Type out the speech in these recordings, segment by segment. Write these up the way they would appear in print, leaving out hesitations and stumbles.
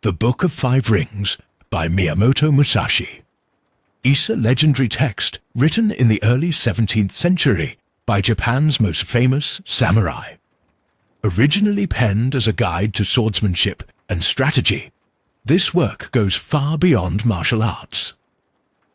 The Book of Five Rings by Miyamoto Musashi is a legendary text written in the early 17th century by Japan's most famous samurai. Originally penned as a guide to swordsmanship and strategy, this work goes far beyond martial arts.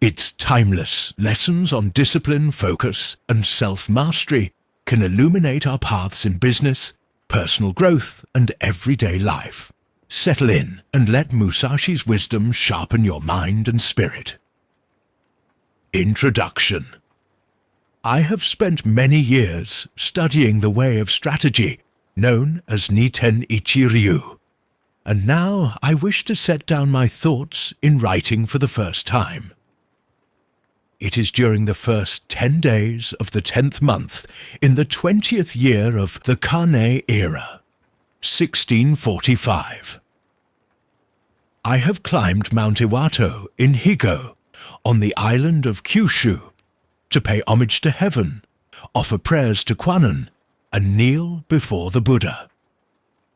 Its timeless lessons on discipline, focus, and self-mastery can illuminate our paths in business, personal growth, and everyday life. Settle in and let Musashi's wisdom sharpen your mind and spirit. Introduction. I have spent many years studying the way of strategy known as Niten Ichi Ryu, and now I wish to set down my thoughts in writing for the first time. It is during the first 10 days of the 10th month in the 20th year of the Kane era, 1645. I have climbed Mount Iwato in Higo, on the island of Kyushu, to pay homage to heaven, offer prayers to Kwannon, and kneel before the Buddha.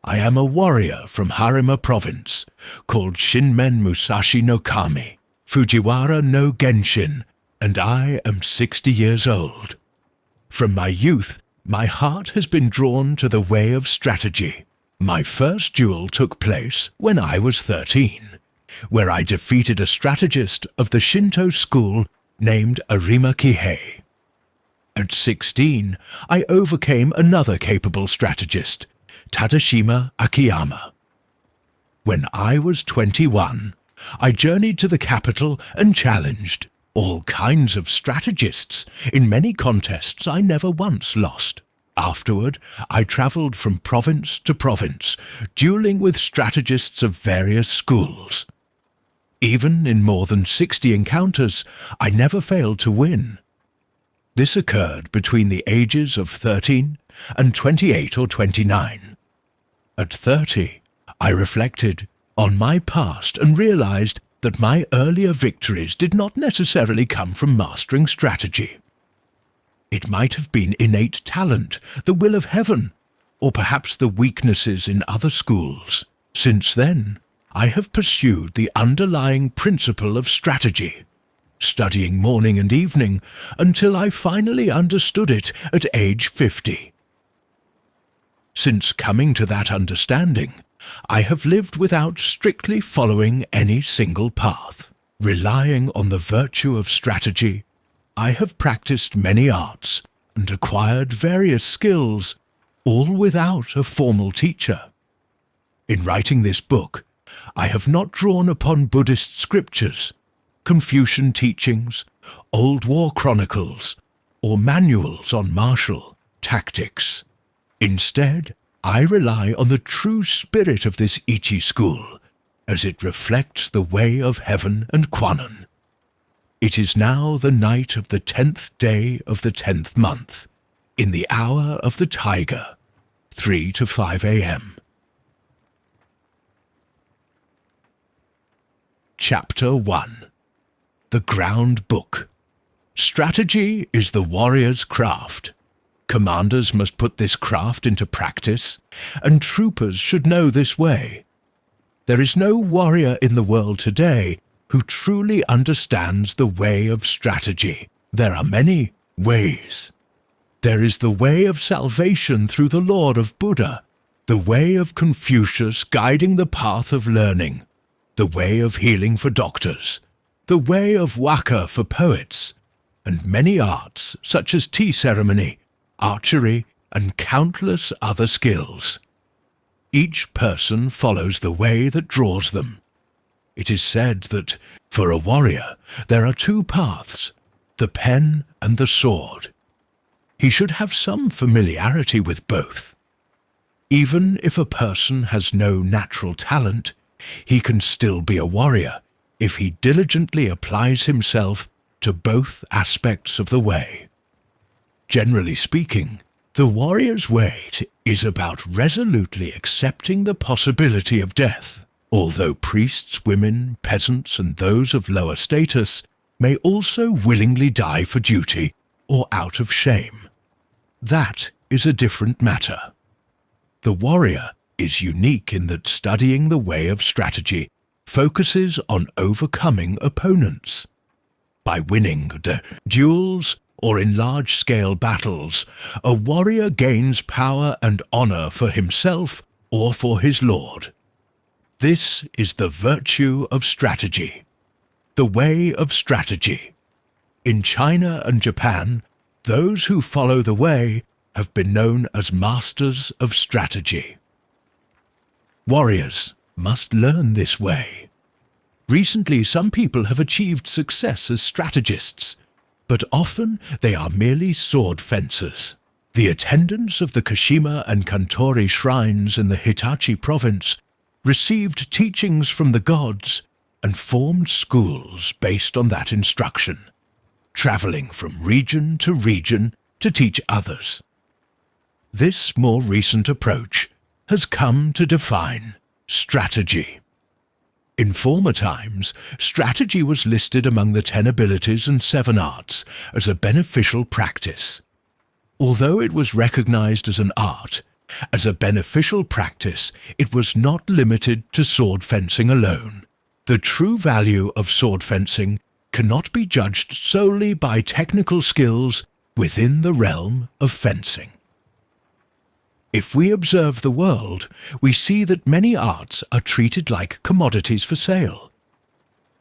I am a warrior from Harima province, called Shinmen Musashi no Kami, Fujiwara no Genshin, and I am 60 years old. From my youth, my heart has been drawn to the way of strategy. My first duel took place when I was 13, where I defeated a strategist of the Shinto school named Arima Kihei. At 16, I overcame another capable strategist, Tadashima Akiyama. When I was 21, I journeyed to the capital and challenged all kinds of strategists in many contests I never once lost. Afterward, I travelled from province to province, duelling with strategists of various schools. Even in more than 60 encounters, I never failed to win. This occurred between the ages of 13 and 28 or 29. At 30, I reflected on my past and realized that my earlier victories did not necessarily come from mastering strategy. It might have been innate talent, the will of heaven, or perhaps the weaknesses in other schools. Since then, I have pursued the underlying principle of strategy, studying morning and evening until I finally understood it at age 50. Since coming to that understanding, I have lived without strictly following any single path. Relying on the virtue of strategy, I have practiced many arts and acquired various skills, all without a formal teacher. In writing this book, I have not drawn upon Buddhist scriptures, Confucian teachings, old war chronicles, or manuals on martial tactics. Instead, I rely on the true spirit of this Ichi school, as it reflects the way of heaven and Kwannon. It is now the night of the 10th day of the 10th month, in the hour of the tiger, 3 to 5 a.m. Chapter 1. The Ground Book. Strategy is the warrior's craft. Commanders must put this craft into practice, and troopers should know this way. There is no warrior in the world today who truly understands the way of strategy. There are many ways. There is the way of salvation through the Lord of Buddha, the way of Confucius guiding the path of learning, the way of healing for doctors, the way of waka for poets, and many arts such as tea ceremony, archery, and countless other skills. Each person follows the way that draws them. It is said that, for a warrior, there are two paths, the pen and the sword. He should have some familiarity with both. Even if a person has no natural talent, he can still be a warrior if he diligently applies himself to both aspects of the way. Generally speaking, the warrior's way is about resolutely accepting the possibility of death. Although priests, women, peasants, and those of lower status may also willingly die for duty or out of shame. That is a different matter. The warrior is unique in that studying the way of strategy focuses on overcoming opponents. By winning duels or in large-scale battles, a warrior gains power and honor for himself or for his lord. This is the virtue of strategy, the way of strategy. In China and Japan, those who follow the way have been known as masters of strategy. Warriors must learn this way. Recently, some people have achieved success as strategists, but often they are merely sword fencers. The attendants of the Kashima and Kantori shrines in the Hitachi province received teachings from the gods and formed schools based on that instruction, traveling from region to teach others. This more recent approach has come to define strategy. In former times, strategy was listed among the 10 abilities and 7 arts as a beneficial practice. Although it was recognized as an art, as a beneficial practice, it was not limited to sword fencing alone. The true value of sword fencing cannot be judged solely by technical skills within the realm of fencing. If we observe the world, we see that many arts are treated like commodities for sale.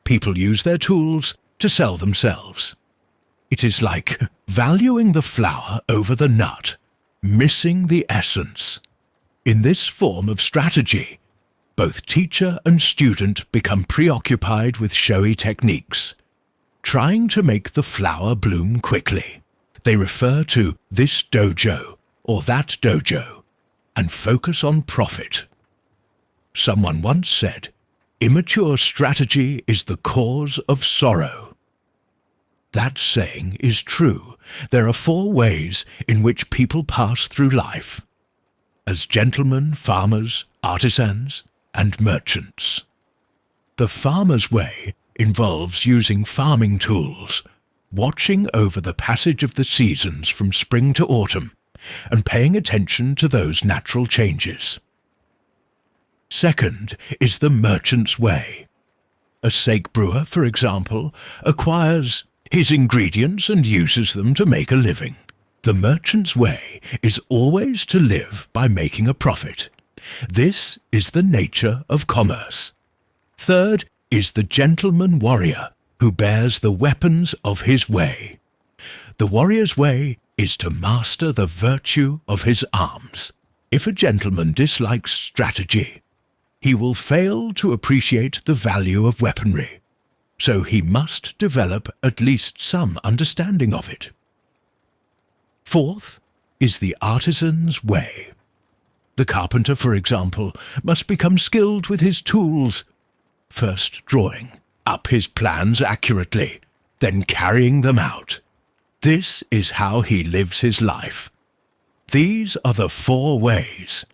People use their tools to sell themselves. It is like valuing the flower over the nut, missing the essence. In this form of strategy, both teacher and student become preoccupied with showy techniques, trying to make the flower bloom quickly. They refer to this dojo or that dojo, and focus on profit. Someone once said, "Immature strategy is the cause of sorrow." That saying is true. There are 4 ways in which people pass through life: as gentlemen, farmers, artisans, and merchants. The farmer's way involves using farming tools, watching over the passage of the seasons from spring to autumn, and paying attention to those natural changes. Second is the merchant's way. A sake brewer, for example, acquires his ingredients and uses them to make a living. The merchant's way is always to live by making a profit. This is the nature of commerce. Third is the gentleman warrior who bears the weapons of his way. The warrior's way is to master the virtue of his arms. If a gentleman dislikes strategy, he will fail to appreciate the value of weaponry, so he must develop at least some understanding of it. Fourth is the artisan's way. The carpenter, for example, must become skilled with his tools, first drawing up his plans accurately, then carrying them out. This is how he lives his life. These are the 4 ways: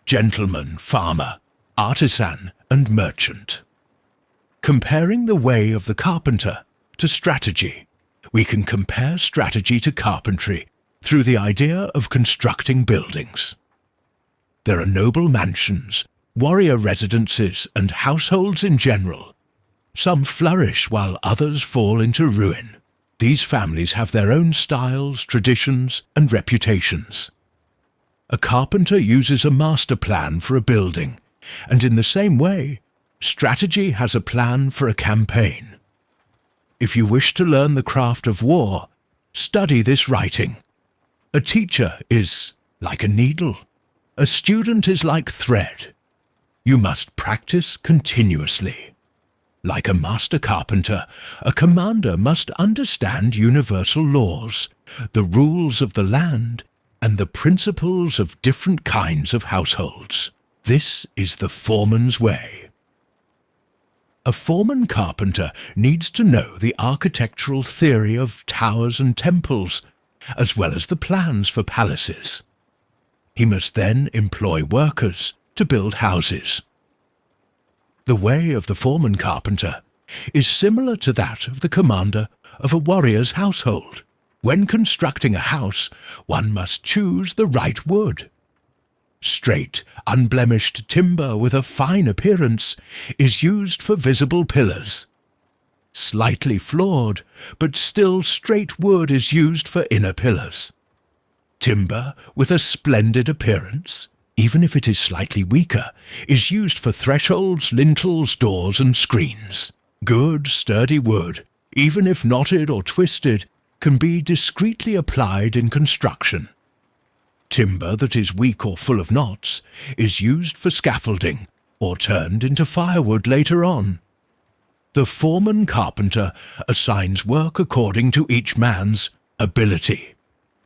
gentleman, farmer, artisan, and merchant. Comparing the way of the carpenter to strategy, we can compare strategy to carpentry through the idea of constructing buildings. There are noble mansions, warrior residences, and households in general. Some flourish while others fall into ruin. These families have their own styles, traditions, and reputations. A carpenter uses a master plan for a building, and in the same way, strategy has a plan for a campaign. If you wish to learn the craft of war, study this writing. A teacher is like a needle. A student is like thread. You must practice continuously. Like a master carpenter, a commander must understand universal laws, the rules of the land, and the principles of different kinds of households. This is the foreman's way. A foreman carpenter needs to know the architectural theory of towers and temples, as well as the plans for palaces. He must then employ workers to build houses. The way of the foreman carpenter is similar to that of the commander of a warrior's household. When constructing a house, one must choose the right wood. Straight, unblemished timber with a fine appearance is used for visible pillars. Slightly flawed, but still straight wood is used for inner pillars. Timber with a splendid appearance, even if it is slightly weaker, is used for thresholds, lintels, doors and screens. Good, sturdy wood, even if knotted or twisted, can be discreetly applied in construction. Timber that is weak or full of knots is used for scaffolding or turned into firewood later on. The foreman carpenter assigns work according to each man's ability.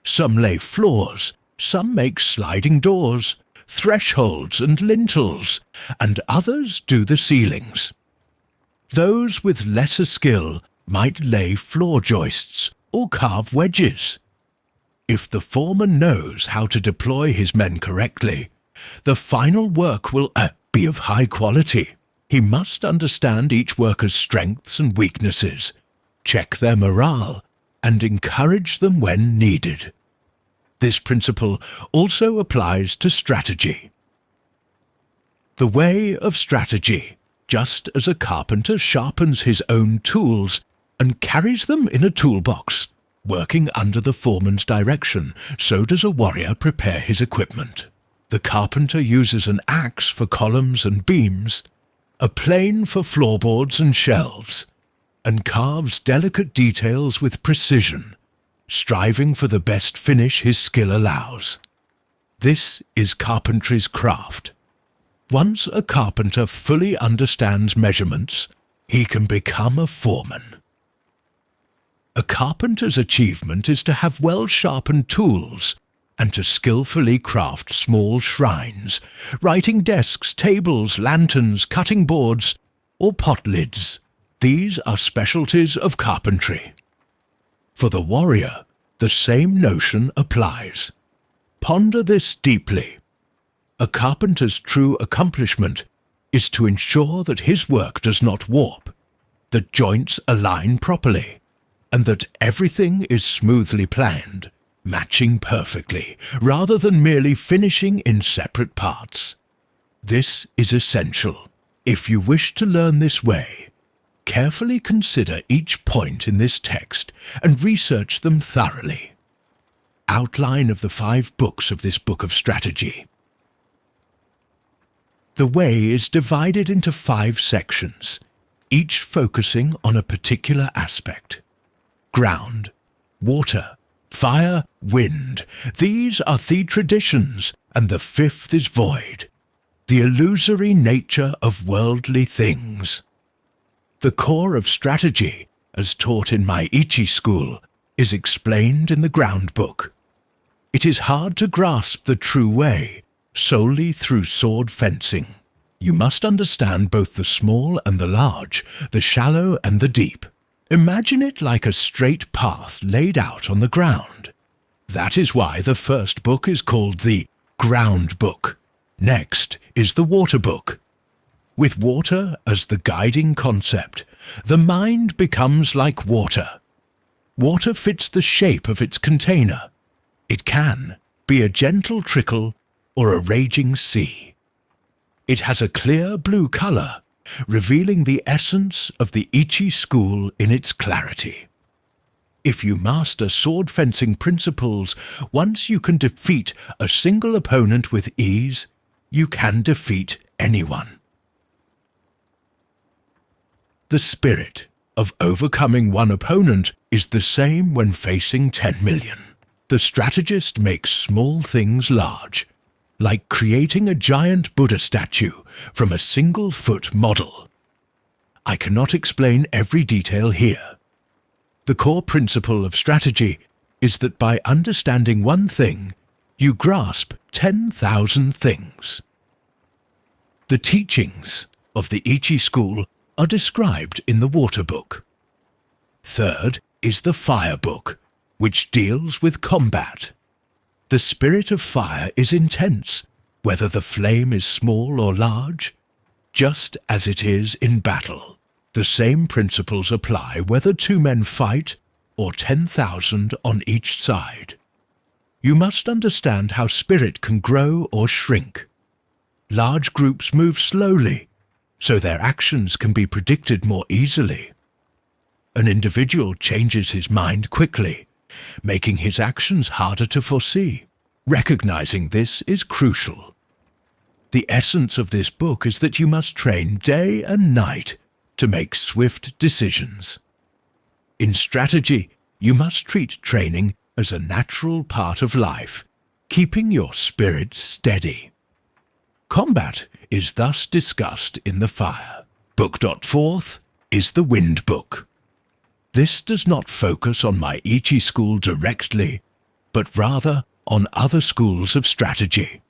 Some lay floors, some make sliding doors, thresholds and lintels, and others do the ceilings. Those with lesser skill might lay floor joists or carve wedges. If the foreman knows how to deploy his men correctly, the final work will be of high quality. He must understand each worker's strengths and weaknesses, check their morale, and encourage them when needed. This principle also applies to strategy. The way of strategy, just as a carpenter sharpens his own tools and carries them in a toolbox, working under the foreman's direction, so does a warrior prepare his equipment. The carpenter uses an axe for columns and beams, a plane for floorboards and shelves, and carves delicate details with precision, striving for the best finish his skill allows. This is carpentry's craft. Once a carpenter fully understands measurements, he can become a foreman. A carpenter's achievement is to have well-sharpened tools and to skillfully craft small shrines, writing desks, tables, lanterns, cutting boards, or pot lids. These are specialties of carpentry. For the warrior, the same notion applies. Ponder this deeply. A carpenter's true accomplishment is to ensure that his work does not warp, that joints align properly, and that everything is smoothly planned, matching perfectly, rather than merely finishing in separate parts. This is essential. If you wish to learn this way, carefully consider each point in this text and research them thoroughly. Outline of the 5 books of this book of strategy. The way is divided into 5 sections, each focusing on a particular aspect. Ground, water, fire, wind. These are the traditions, and the 5th is void, the illusory nature of worldly things. The core of strategy, as taught in my Ichi school, is explained in the ground book. It is hard to grasp the true way solely through sword fencing. You must understand both the small and the large, the shallow and the deep. Imagine it like a straight path laid out on the ground. That is why the first book is called the ground book. Next is the water book. With water as the guiding concept, the mind becomes like water. Water fits the shape of its container. It can be a gentle trickle or a raging sea. It has a clear blue color, revealing the essence of the Ichi school in its clarity. If you master sword fencing principles, once you can defeat a single opponent with ease, you can defeat anyone. The spirit of overcoming one opponent is the same when facing 10 million. The strategist makes small things large, like creating a giant Buddha statue from a single-foot model. I cannot explain every detail here. The core principle of strategy is that by understanding one thing, you grasp 10,000 things. The teachings of the Ichi school are described in the water book. Third is the fire book, which deals with combat. The spirit of fire is intense, whether the flame is small or large, just as it is in battle. The same principles apply whether 2 men fight or 10,000 on each side. You must understand how spirit can grow or shrink. Large groups move slowly, so their actions can be predicted more easily. An individual changes his mind quickly, making his actions harder to foresee. Recognizing this is crucial. The essence of this book is that you must train day and night to make swift decisions. In strategy, you must treat training as a natural part of life, keeping your spirit steady. Combat is thus discussed in the fire. Book. 4th is the Wind Book. This does not focus on my Ichi school directly, but rather on other schools of strategy.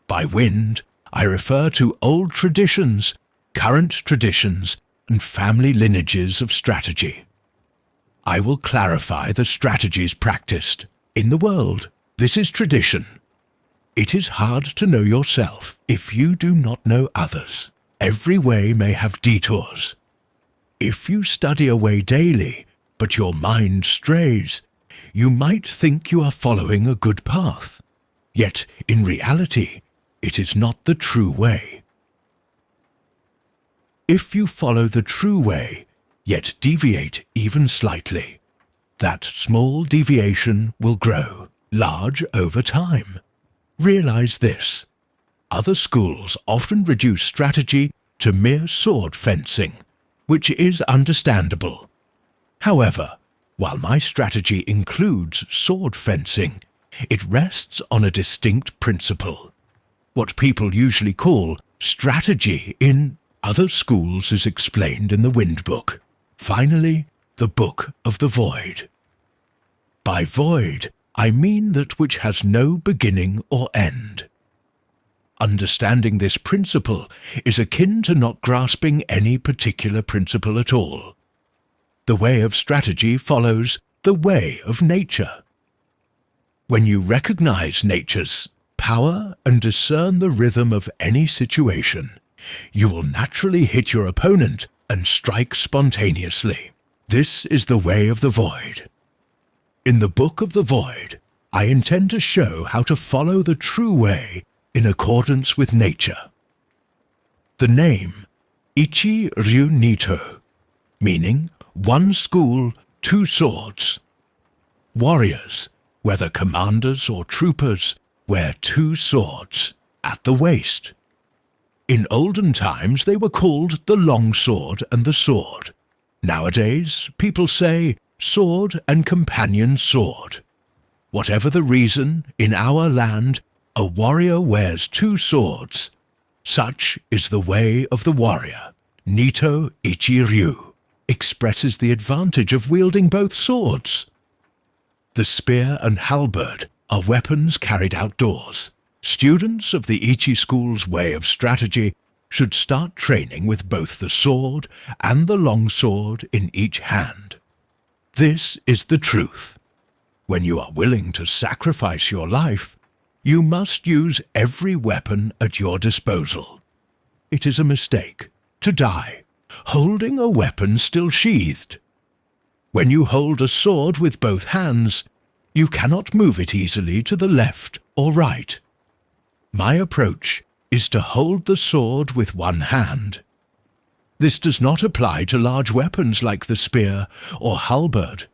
By wind, I refer to old traditions, current traditions, and family lineages of strategy. I will clarify the strategies practiced in the world. This is tradition. It is hard to know yourself if you do not know others. Every way may have detours. If you study a way daily, but your mind strays, you might think you are following a good path. Yet, in reality, it is not the true way. If you follow the true way, yet deviate even slightly, that small deviation will grow large over time. Realize this. Other schools often reduce strategy to mere sword fencing, which is understandable. However, while my strategy includes sword fencing, it rests on a distinct principle. What people usually call strategy in other schools is explained in the Wind Book. Finally, the Book of the Void. By void, I mean that which has no beginning or end. Understanding this principle is akin to not grasping any particular principle at all. The way of strategy follows the way of nature. When you recognize nature's power and discern the rhythm of any situation, you will naturally hit your opponent and strike spontaneously. This is the way of the void. In the Book of the Void, I intend to show how to follow the true way in accordance with nature. The name Ichi Ryu Nito, meaning one school, two swords. Warriors, whether commanders or troopers, wear two swords at the waist. In olden times they were called the long sword and the sword. Nowadays people say sword and companion sword. Whatever the reason, in our land, a warrior wears two swords. Such is the way of the warrior. Nito Ichi Ryu expresses the advantage of wielding both swords. The spear and halberd are weapons carried outdoors. Students of the Ichi school's way of strategy should start training with both the sword and the long sword in each hand. This is the truth. When you are willing to sacrifice your life, you must use every weapon at your disposal. It is a mistake to die, holding a weapon still sheathed. When you hold a sword with both hands, you cannot move it easily to the left or right. My approach is to hold the sword with one hand. This does not apply to large weapons like the spear or halberd,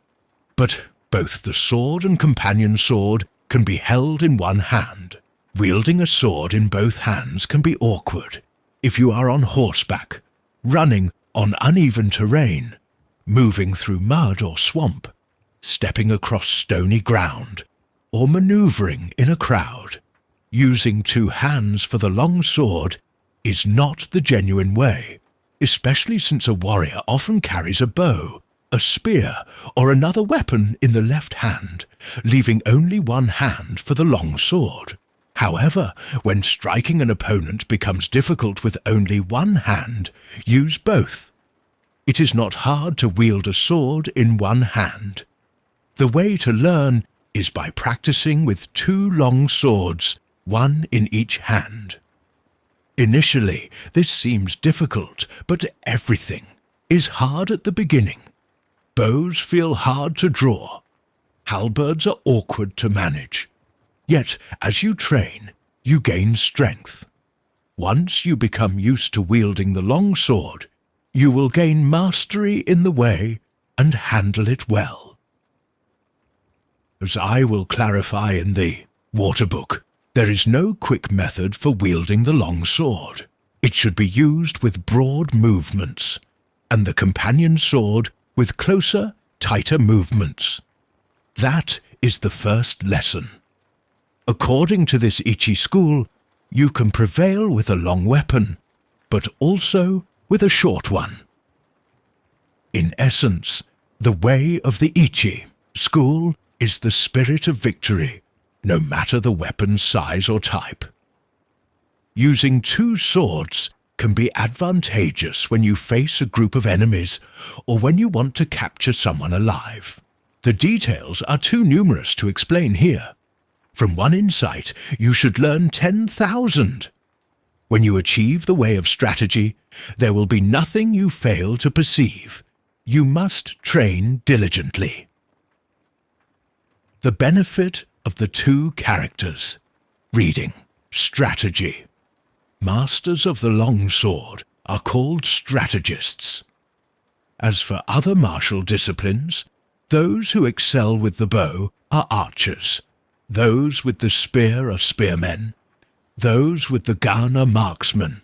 but both the sword and companion sword can be held in one hand. Wielding a sword in both hands can be awkward if you are on horseback, running on uneven terrain, moving through mud or swamp, stepping across stony ground, or maneuvering in a crowd. Using two hands for the long sword is not the genuine way, especially since a warrior often carries a bow, a spear, or another weapon in the left hand, leaving only one hand for the long sword. However, when striking an opponent becomes difficult with only one hand, use both. It is not hard to wield a sword in one hand. The way to learn is by practicing with two long swords, one in each hand. Initially, this seems difficult, but everything is hard at the beginning. Bows feel hard to draw. Halberds are awkward to manage. Yet, as you train, you gain strength. Once you become used to wielding the long sword, you will gain mastery in the way and handle it well. As I will clarify in the Water Book, there is no quick method for wielding the long sword. It should be used with broad movements, and the companion sword with closer, tighter movements. That is the first lesson. According to this Ichi school, you can prevail with a long weapon, but also with a short one. In essence, the way of the Ichi school is the spirit of victory, no matter the weapon's size or type. Using two swords can be advantageous when you face a group of enemies or when you want to capture someone alive. The details are too numerous to explain here. From one insight, you should learn 10,000. When you achieve the way of strategy, there will be nothing you fail to perceive. You must train diligently. The benefit of the two characters. Reading. Strategy. Masters of the long sword are called strategists. As for other martial disciplines, those who excel with the bow are archers. Those with the spear are spearmen, those with the gun are marksmen,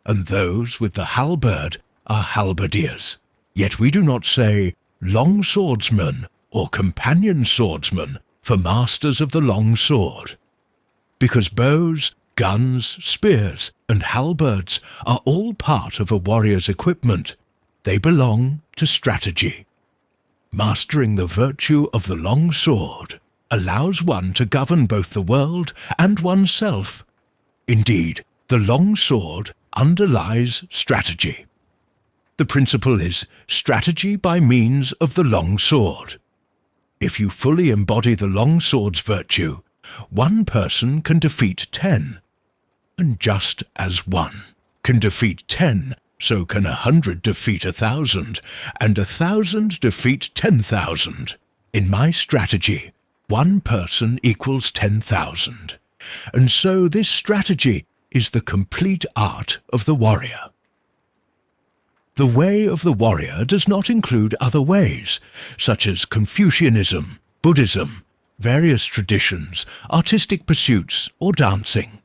and those with the halberd are halberdiers. Yet we do not say long swordsman or companion swordsman for masters of the long sword, because bows, guns, spears, and halberds are all part of a warrior's equipment. They belong to strategy. Mastering the virtue of the long sword allows one to govern both the world and oneself. Indeed, the long sword underlies strategy. The principle is strategy by means of the long sword. If you fully embody the long sword's virtue, one person can defeat 10. And just as 1 can defeat 10, so can 100 defeat 1,000, and 1,000 defeat 10,000. In my strategy, 1 person equals 10,000, and so this strategy is the complete art of the warrior. The way of the warrior does not include other ways, such as Confucianism, Buddhism, various traditions, artistic pursuits, or dancing.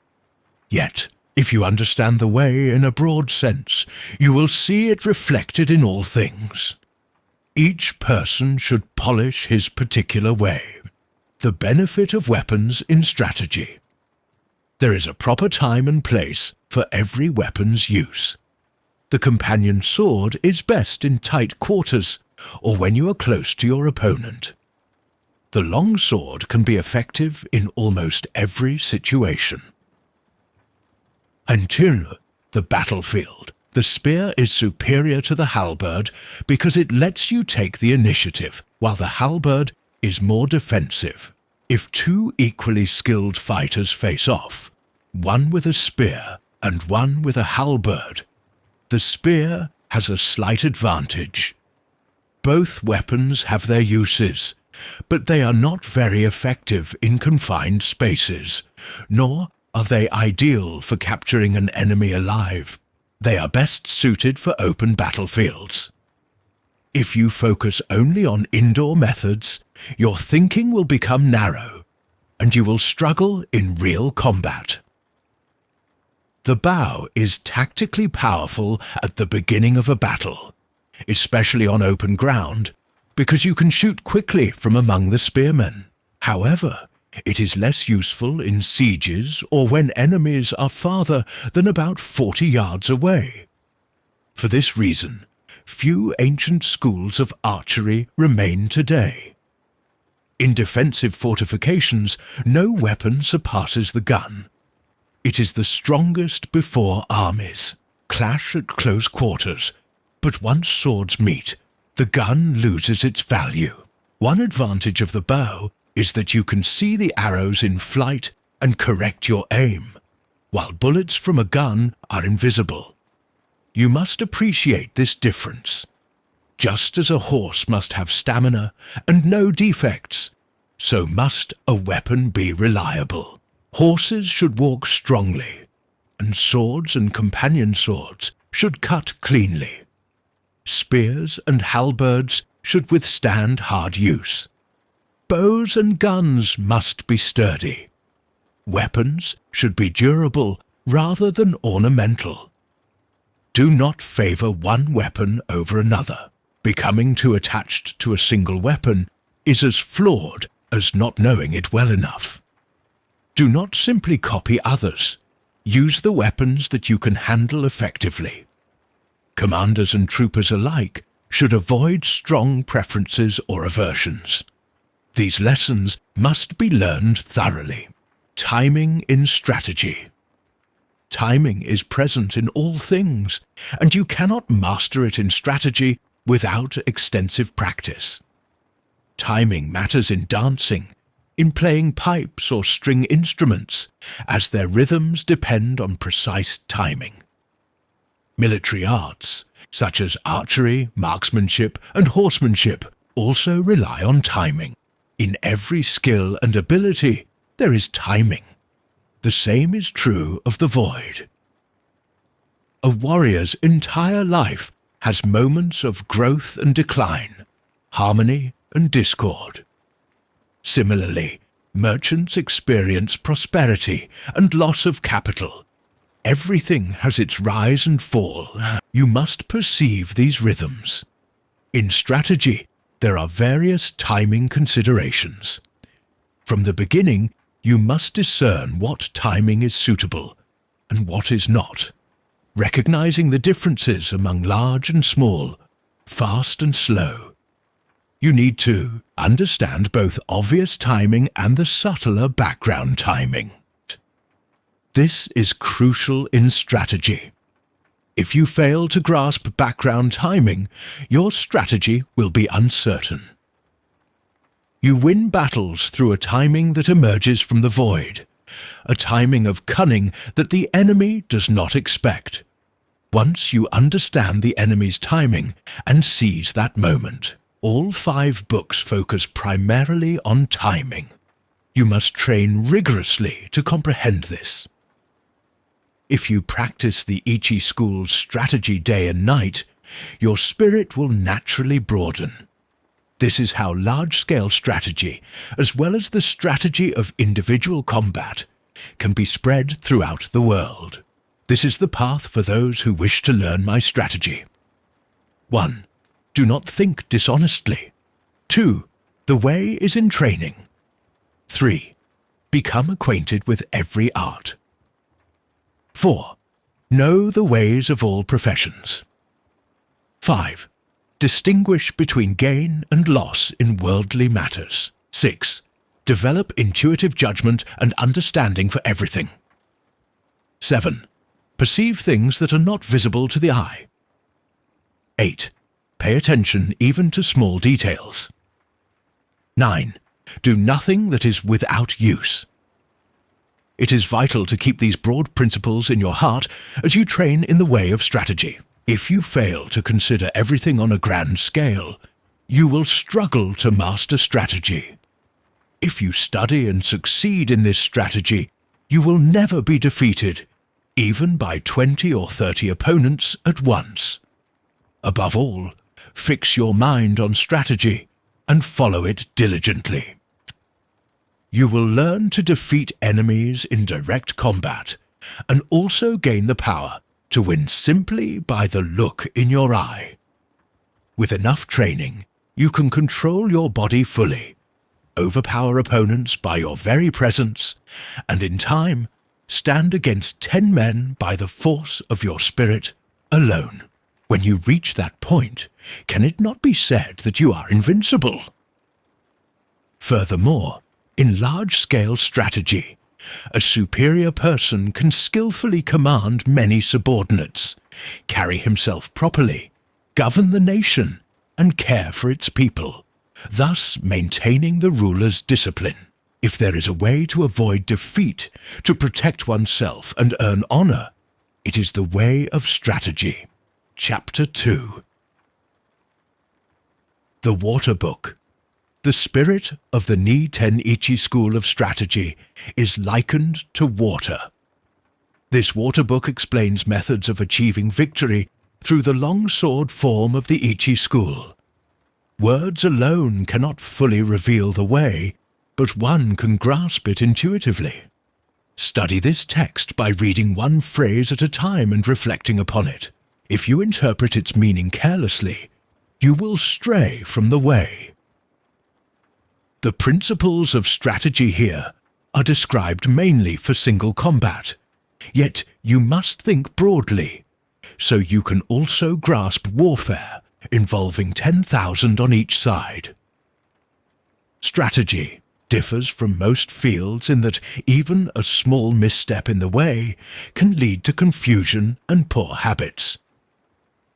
Yet, if you understand the way in a broad sense, you will see it reflected in all things. Each person should polish his particular way. The benefit of weapons in strategy. There is a proper time and place for every weapon's use. The companion sword is best in tight quarters, or when you are close to your opponent. The long sword can be effective in almost every situation. Until the battlefield, the spear is superior to the halberd because it lets you take the initiative, while the halberd is more defensive. If two equally skilled fighters face off, one with a spear and one with a halberd, the spear has a slight advantage. Both weapons have their uses, but they are not very effective in confined spaces, nor are they ideal for capturing an enemy alive. They are best suited for open battlefields. If you focus only on indoor methods, your thinking will become narrow, and you will struggle in real combat. The bow is tactically powerful at the beginning of a battle, especially on open ground, because you can shoot quickly from among the spearmen. However, it is less useful in sieges or when enemies are farther than about 40 yards away. For this reason, few ancient schools of archery remain today. In defensive fortifications, no weapon surpasses the gun. It is the strongest before armies clash at close quarters, but once swords meet, the gun loses its value. One advantage of the bow is that you can see the arrows in flight and correct your aim, while bullets from a gun are invisible. You must appreciate this difference. Just as a horse must have stamina and no defects, so must a weapon be reliable. Horses should walk strongly, and swords and companion swords should cut cleanly. Spears and halberds should withstand hard use. Bows and guns must be sturdy. Weapons should be durable rather than ornamental. Do not favour one weapon over another. Becoming too attached to a single weapon is as flawed as not knowing it well enough. Do not simply copy others. Use the weapons that you can handle effectively. Commanders and troopers alike should avoid strong preferences or aversions. These lessons must be learned thoroughly. Timing in strategy. Timing is present in all things, and you cannot master it in strategy without extensive practice. Timing matters in dancing, in playing pipes or string instruments, as their rhythms depend on precise timing. Military arts, such as archery, marksmanship, and horsemanship, also rely on timing. In every skill and ability, there is timing. The same is true of the void. A warrior's entire life has moments of growth and decline, harmony and discord. Similarly, merchants experience prosperity and loss of capital. Everything has its rise and fall. You must perceive these rhythms. In strategy, there are various timing considerations. From the beginning, you must discern what timing is suitable and what is not, recognizing the differences among large and small, fast and slow. You need to understand both obvious timing and the subtler background timing. This is crucial in strategy. If you fail to grasp background timing, your strategy will be uncertain. You win battles through a timing that emerges from the void, a timing of cunning that the enemy does not expect. Once you understand the enemy's timing and seize that moment, all 5 books focus primarily on timing. You must train rigorously to comprehend this. If you practice the Ichi school's strategy day and night, your spirit will naturally broaden. This is how large-scale strategy, as well as the strategy of individual combat, can be spread throughout the world. This is the path for those who wish to learn my strategy. 1. Do not think dishonestly. 2. The way is in training. 3. Become acquainted with every art. 4. Know the ways of all professions. 5. Distinguish between gain and loss in worldly matters. 6. Develop intuitive judgment and understanding for everything. 7. Perceive things that are not visible to the eye. 8. Pay attention even to small details. 9. Do nothing that is without use. It is vital to keep these broad principles in your heart as you train in the way of strategy. If you fail to consider everything on a grand scale, you will struggle to master strategy. If you study and succeed in this strategy, you will never be defeated, even by 20 or 30 opponents at once. Above all, fix your mind on strategy and follow it diligently. You will learn to defeat enemies in direct combat and also gain the power to win simply by the look in your eye. With enough training, you can control your body fully, overpower opponents by your very presence, and in time, stand against 10 men by the force of your spirit alone. When you reach that point, can it not be said that you are invincible? Furthermore, in large-scale strategy, a superior person can skillfully command many subordinates, carry himself properly, govern the nation, and care for its people, thus maintaining the ruler's discipline. If there is a way to avoid defeat, to protect oneself and earn honor, it is the way of strategy. Chapter 2. The Water Book. The spirit of the Ni-Ten Ichi school of strategy is likened to water. This water book explains methods of achieving victory through the longsword form of the Ichi school. Words alone cannot fully reveal the way, but one can grasp it intuitively. Study this text by reading one phrase at a time and reflecting upon it. If you interpret its meaning carelessly, you will stray from the way. The principles of strategy here are described mainly for single combat, yet you must think broadly, so you can also grasp warfare involving 10,000 on each side. Strategy differs from most fields in that even a small misstep in the way can lead to confusion and poor habits.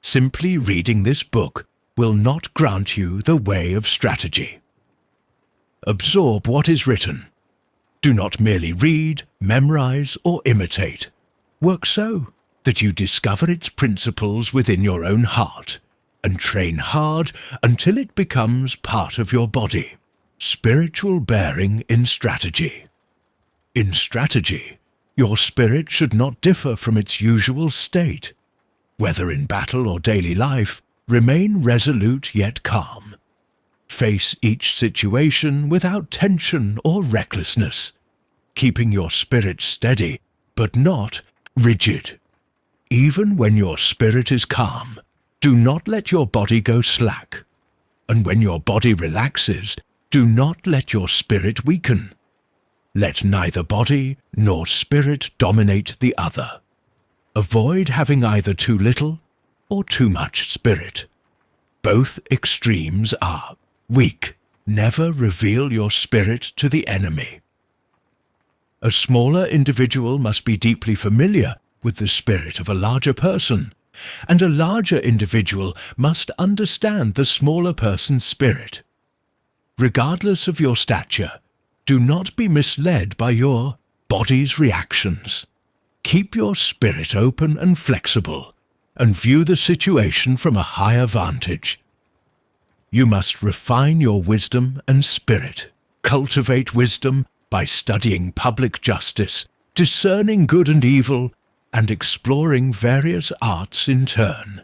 Simply reading this book will not grant you the way of strategy. Absorb what is written. Do not merely read, memorize, or imitate. Work so that you discover its principles within your own heart, and train hard until it becomes part of your body. Spiritual bearing in strategy. In strategy, your spirit should not differ from its usual state. Whether in battle or daily life, remain resolute yet calm. Face each situation without tension or recklessness, keeping your spirit steady but not rigid. Even when your spirit is calm, do not let your body go slack. And when your body relaxes, do not let your spirit weaken. Let neither body nor spirit dominate the other. Avoid having either too little or too much spirit. Both extremes are weak. Never reveal your spirit to the enemy. A smaller individual must be deeply familiar with the spirit of a larger person, and a larger individual must understand the smaller person's spirit. Regardless of your stature, do not be misled by your body's reactions. Keep your spirit open and flexible, and view the situation from a higher vantage. You must refine your wisdom and spirit. Cultivate wisdom by studying public justice, discerning good and evil, and exploring various arts in turn.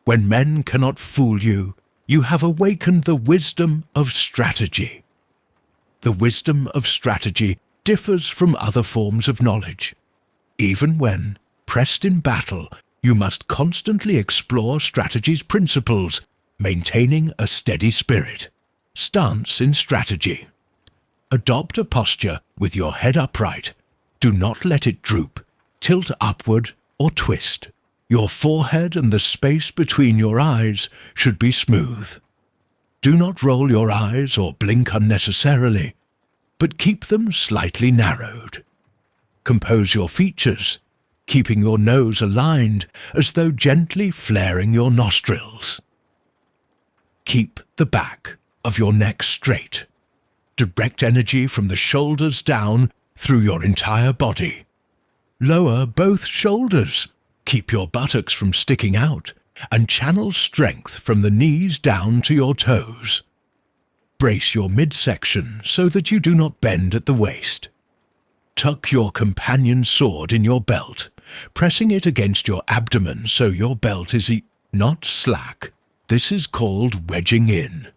When men cannot fool you, you have awakened the wisdom of strategy. The wisdom of strategy differs from other forms of knowledge. Even when pressed in battle, you must constantly explore strategy's principles, maintaining a steady spirit. Stance in strategy. Adopt a posture with your head upright. Do not let it droop, tilt upward, or twist. Your forehead and the space between your eyes should be smooth. Do not roll your eyes or blink unnecessarily, but keep them slightly narrowed. Compose your features, keeping your nose aligned as though gently flaring your nostrils. Keep the back of your neck straight. Direct energy from the shoulders down through your entire body. Lower both shoulders. Keep your buttocks from sticking out, and channel strength from the knees down to your toes. Brace your midsection so that you do not bend at the waist. Tuck your companion's sword in your belt, pressing it against your abdomen so your belt is not slack. This is called wedging in.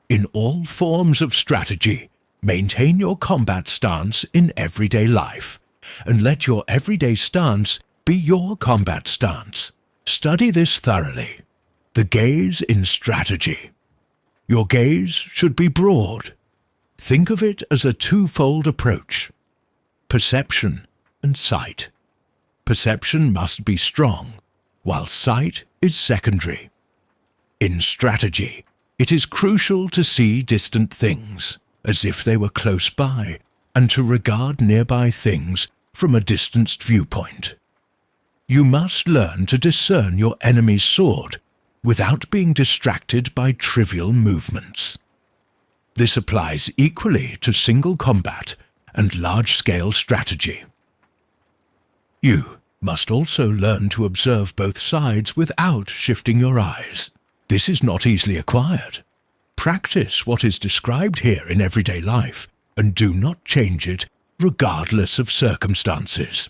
In all forms of strategy, maintain your combat stance in everyday life, and let your everyday stance be your combat stance. Study this thoroughly. The gaze in strategy. Your gaze should be broad. Think of it as a twofold approach. Perception and sight. Perception must be strong, while sight is secondary. In strategy, it is crucial to see distant things, as if they were close by, and to regard nearby things from a distanced viewpoint. You must learn to discern your enemy's sword without being distracted by trivial movements. This applies equally to single combat and large-scale strategy. You must also learn to observe both sides without shifting your eyes. This is not easily acquired. Practice what is described here in everyday life and do not change it regardless of circumstances.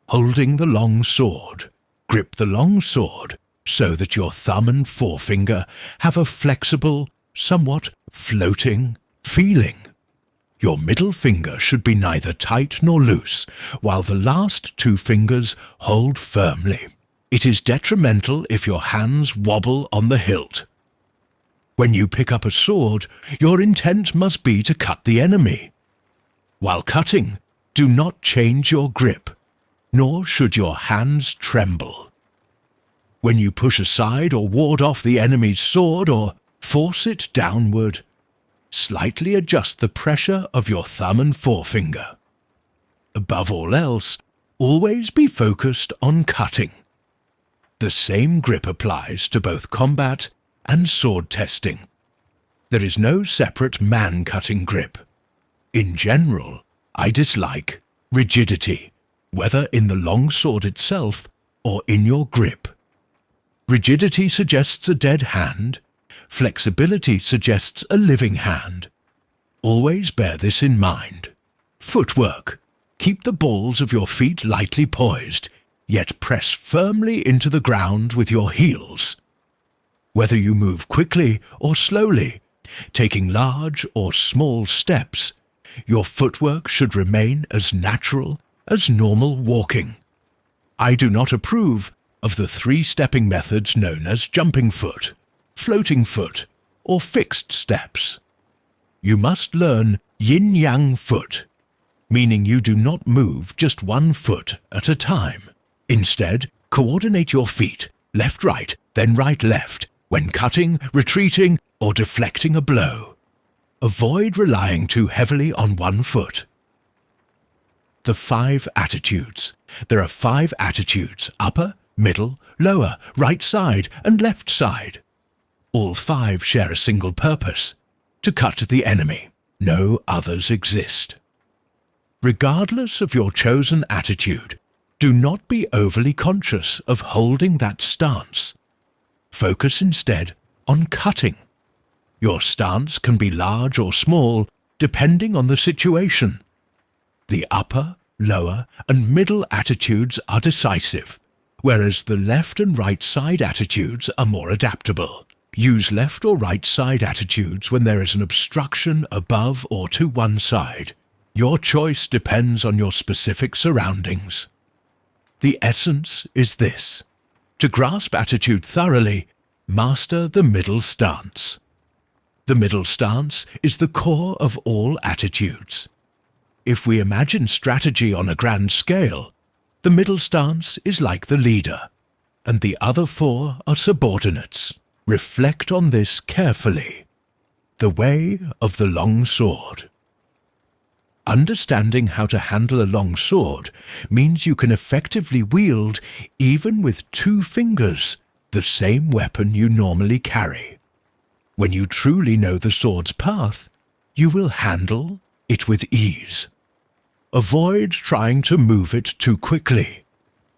Holding the long sword. Grip the long sword so that your thumb and forefinger have a flexible, somewhat floating feeling. Your middle finger should be neither tight nor loose, while the last two fingers hold firmly. It is detrimental if your hands wobble on the hilt. When you pick up a sword, your intent must be to cut the enemy. While cutting, do not change your grip, nor should your hands tremble. When you push aside or ward off the enemy's sword or force it downward, slightly adjust the pressure of your thumb and forefinger. Above all else, always be focused on cutting. The same grip applies to both combat and sword testing. There is no separate man-cutting grip. In general, I dislike rigidity, whether in the long sword itself or in your grip. Rigidity suggests a dead hand. Flexibility suggests a living hand. Always bear this in mind. Footwork. Keep the balls of your feet lightly poised, yet press firmly into the ground with your heels. Whether you move quickly or slowly, taking large or small steps, your footwork should remain as natural as normal walking. I do not approve of the three-stepping methods known as jumping foot, floating foot, or fixed steps. You must learn yin-yang foot, meaning you do not move just one foot at a time. Instead, coordinate your feet, left-right, then right-left, when cutting, retreating, or deflecting a blow. Avoid relying too heavily on one foot. The 5 attitudes. There are 5 attitudes: upper, middle, lower, right side, and left side. All 5 share a single purpose: to cut the enemy. No others exist. Regardless of your chosen attitude, do not be overly conscious of holding that stance. Focus instead on cutting. Your stance can be large or small, depending on the situation. The upper, lower, and middle attitudes are decisive, whereas the left and right side attitudes are more adaptable. Use left or right side attitudes when there is an obstruction above or to one side. Your choice depends on your specific surroundings. The essence is this: to grasp attitude thoroughly, master the middle stance. The middle stance is the core of all attitudes. If we imagine strategy on a grand scale, the middle stance is like the leader, and the other 4 are subordinates. Reflect on this carefully. The way of the long sword. Understanding how to handle a long sword means you can effectively wield, even with 2 fingers, the same weapon you normally carry. When you truly know the sword's path, you will handle it with ease. Avoid trying to move it too quickly.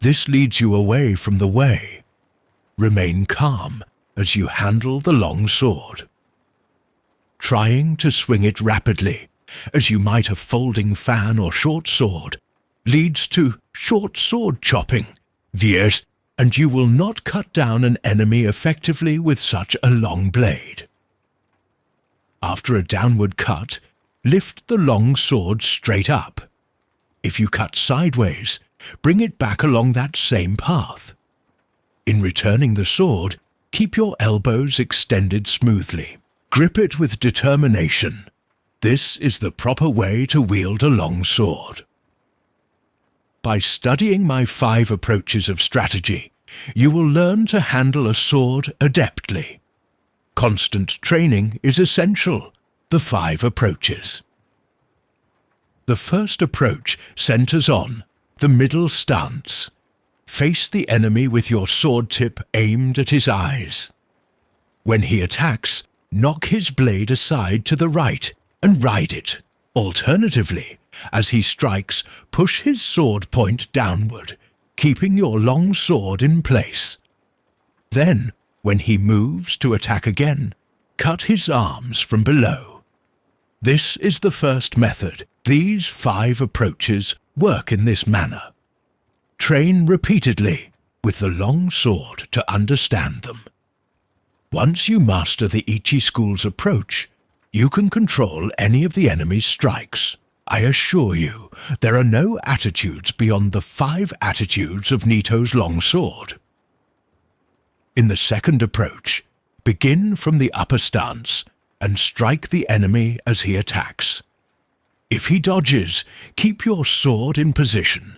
This leads you away from the way. Remain calm as you handle the long sword. Trying to swing it rapidly, as you might a folding fan or short sword, leads to short sword chopping, viers, and you will not cut down an enemy effectively with such a long blade. After a downward cut, lift the long sword straight up. If you cut sideways, bring it back along that same path. In returning the sword, keep your elbows extended smoothly. Grip it with determination. This is the proper way to wield a long sword. By studying my 5 approaches of strategy, you will learn to handle a sword adeptly. Constant training is essential. The 5 approaches. The first approach centers on the middle stance. Face the enemy with your sword tip aimed at his eyes. When he attacks, knock his blade aside to the right and ride it. Alternatively, as he strikes, push his sword point downward, keeping your long sword in place. Then, when he moves to attack again, cut his arms from below. This is the first method. These 5 approaches work in this manner. Train repeatedly with the long sword to understand them. Once you master the Ichi school's approach, you can control any of the enemy's strikes. I assure you, there are no attitudes beyond the 5 attitudes of Nito's long sword. In the second approach, begin from the upper stance and strike the enemy as he attacks. If he dodges, keep your sword in position,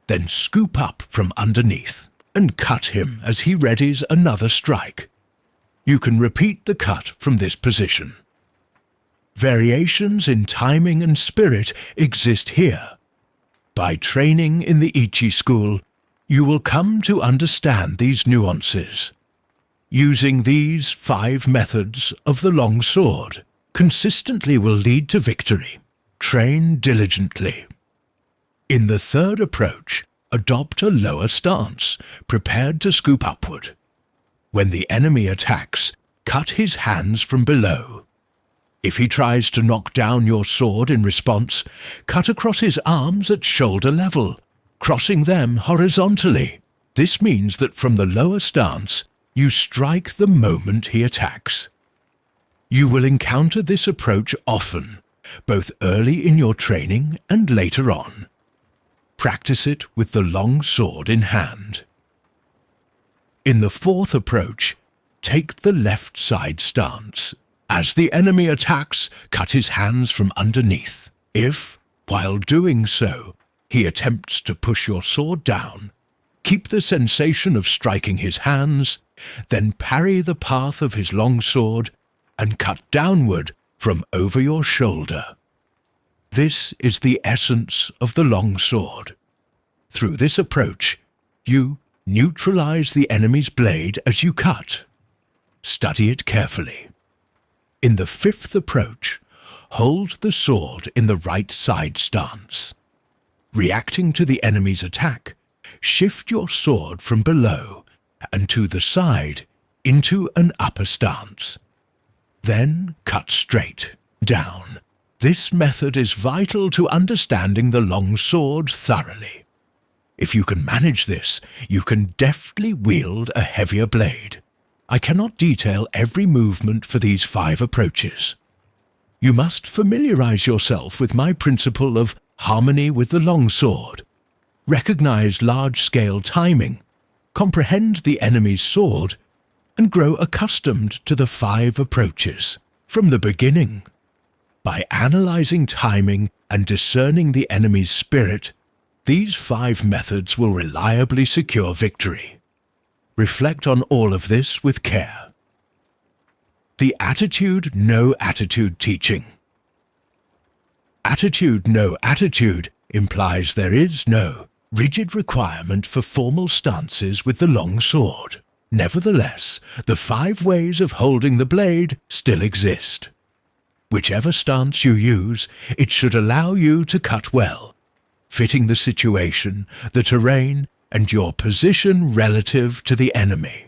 then scoop up from underneath and cut him as he readies another strike. You can repeat the cut from this position. Variations in timing and spirit exist here. By training in the Ichi school, you will come to understand these nuances. Using these 5 methods of the long sword consistently will lead to victory. Train diligently. In the third approach, adopt a lower stance, prepared to scoop upward. When the enemy attacks, cut his hands from below. If he tries to knock down your sword in response, cut across his arms at shoulder level, crossing them horizontally. This means that from the lower stance, you strike the moment he attacks. You will encounter this approach often, both early in your training and later on. Practice it with the long sword in hand. In the fourth approach, take the left side stance. As the enemy attacks, cut his hands from underneath. If, while doing so, he attempts to push your sword down, keep the sensation of striking his hands, then parry the path of his long sword and cut downward from over your shoulder. This is the essence of the long sword. Through this approach, you neutralize the enemy's blade as you cut. Study it carefully. In the fifth approach, hold the sword in the right side stance. Reacting to the enemy's attack, shift your sword from below and to the side into an upper stance. Then cut straight down. This method is vital to understanding the long sword thoroughly. If you can manage this, you can deftly wield a heavier blade. I cannot detail every movement for these 5 approaches. You must familiarize yourself with my principle of harmony with the long sword, recognize large-scale timing, comprehend the enemy's sword, and grow accustomed to the 5 approaches from the beginning. By analyzing timing and discerning the enemy's spirit, these 5 methods will reliably secure victory. Reflect on all of this with care. The attitude, no attitude teaching. Attitude, no attitude implies there is no rigid requirement for formal stances with the long sword. Nevertheless, the 5 ways of holding the blade still exist. Whichever stance you use, it should allow you to cut well, fitting the situation, the terrain, and your position relative to the enemy.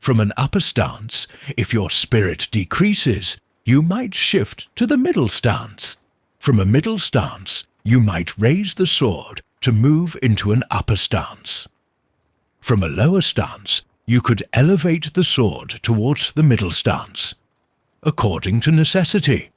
From an upper stance, if your spirit decreases, you might shift to the middle stance. From a middle stance, you might raise the sword to move into an upper stance. From a lower stance, you could elevate the sword towards the middle stance, according to necessity.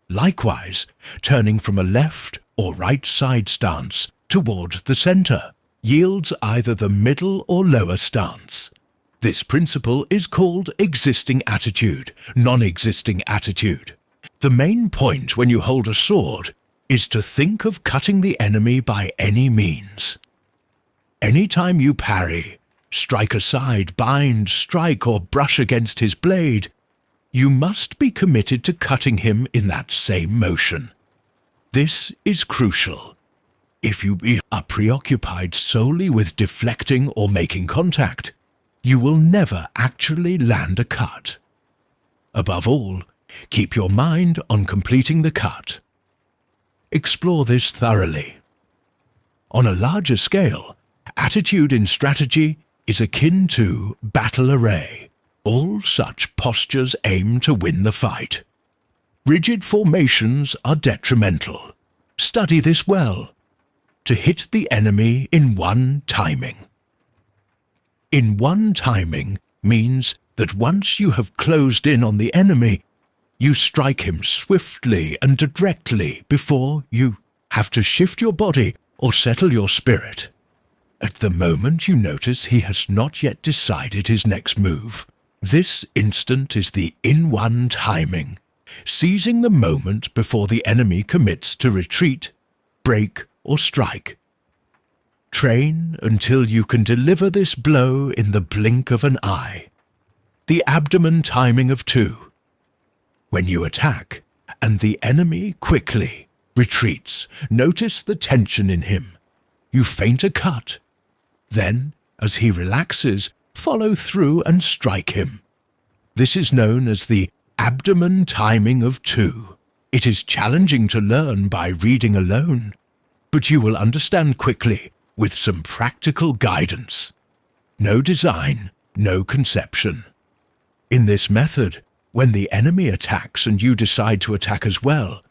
Likewise, turning from a left or right side stance toward the center yields either the middle or lower stance. This principle is called existing attitude, non-existing attitude. The main point when you hold a sword is to think of cutting the enemy by any means. Any time you parry, strike aside, bind, strike, or brush against his blade, you must be committed to cutting him in that same motion. This is crucial. If you are preoccupied solely with deflecting or making contact, you will never actually land a cut. Above all, keep your mind on completing the cut. Explore this thoroughly. On a larger scale, attitude in strategy is akin to battle array. All such postures aim to win the fight. Rigid formations are detrimental. Study this well. To hit the enemy in one timing. In one timing means that once you have closed in on the enemy, you strike him swiftly and directly before you have to shift your body or settle your spirit. At the moment you notice he has not yet decided his next move. This instant is the in one timing, seizing the moment before the enemy commits to retreat, break, or strike. Train until you can deliver this blow in the blink of an eye. The abdomen timing of 2. When you attack, and the enemy quickly retreats, notice the tension in him. You feint a cut. Then, as he relaxes, follow through and strike him. This is known as the abdomen timing of 2. It is challenging to learn by reading alone, but you will understand quickly with some practical guidance. No design, no conception. In this method, when the enemy attacks and you decide to attack as well,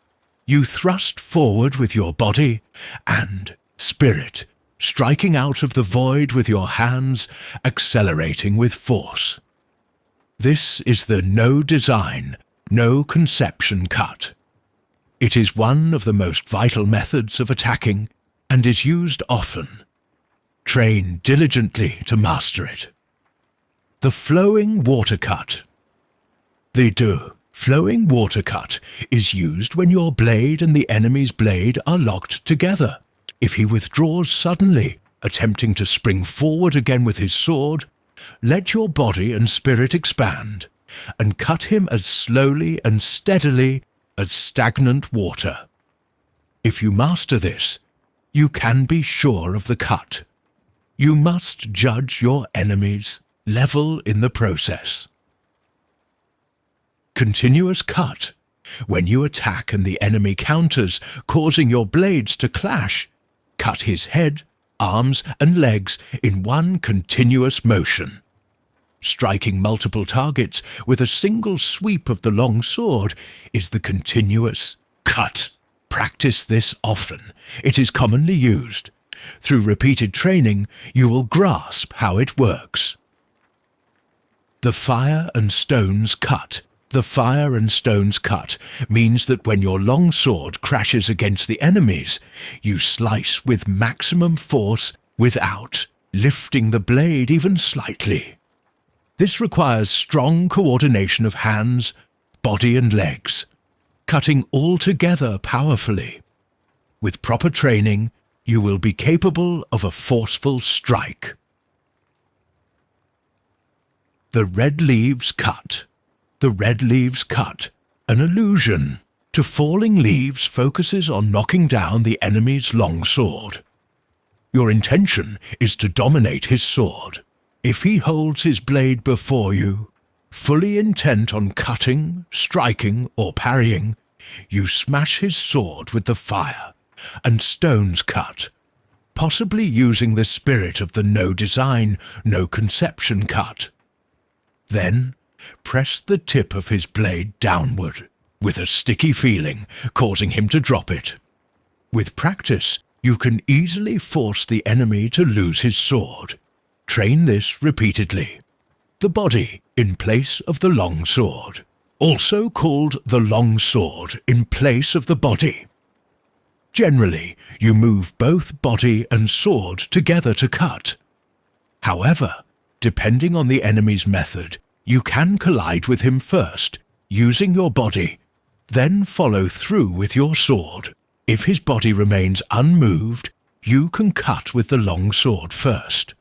you thrust forward with your body and spirit, striking out of the void with your hands, accelerating with force. This is the no design, no conception cut. It is one of the most vital methods of attacking and is used often. Train diligently to master it. The flowing water cut. The flowing water cut is used when your blade and the enemy's blade are locked together. If he withdraws suddenly, attempting to spring forward again with his sword, let your body and spirit expand, and cut him as slowly and steadily as stagnant water. If you master this, you can be sure of the cut. You must judge your enemy's level in the process. Continuous cut. When you attack and the enemy counters, causing your blades to clash, cut his head, arms, and legs in one continuous motion. Striking multiple targets with a single sweep of the long sword is the continuous cut. Practice this often. It is commonly used. Through repeated training, you will grasp how it works. The fire and stones cut. The fire and stones cut means that when your long sword crashes against the enemy's, you slice with maximum force without lifting the blade even slightly. This requires strong coordination of hands, body and legs, cutting all together powerfully. With proper training, you will be capable of a forceful strike. The red leaves cut. The red leaves cut, an allusion to falling leaves, focuses on knocking down the enemy's long sword. Your intention is to dominate his sword. If he holds his blade before you, fully intent on cutting, striking, or parrying, you smash his sword with the fire and stones cut, possibly using the spirit of the no design, no conception cut. Then, press the tip of his blade downward, with a sticky feeling, causing him to drop it. With practice, you can easily force the enemy to lose his sword. Train this repeatedly. The body in place of the long sword, also called the long sword in place of the body. Generally, you move both body and sword together to cut. However, depending on the enemy's method, you can collide with him first, using your body, then follow through with your sword. If his body remains unmoved, you can cut with the long sword first.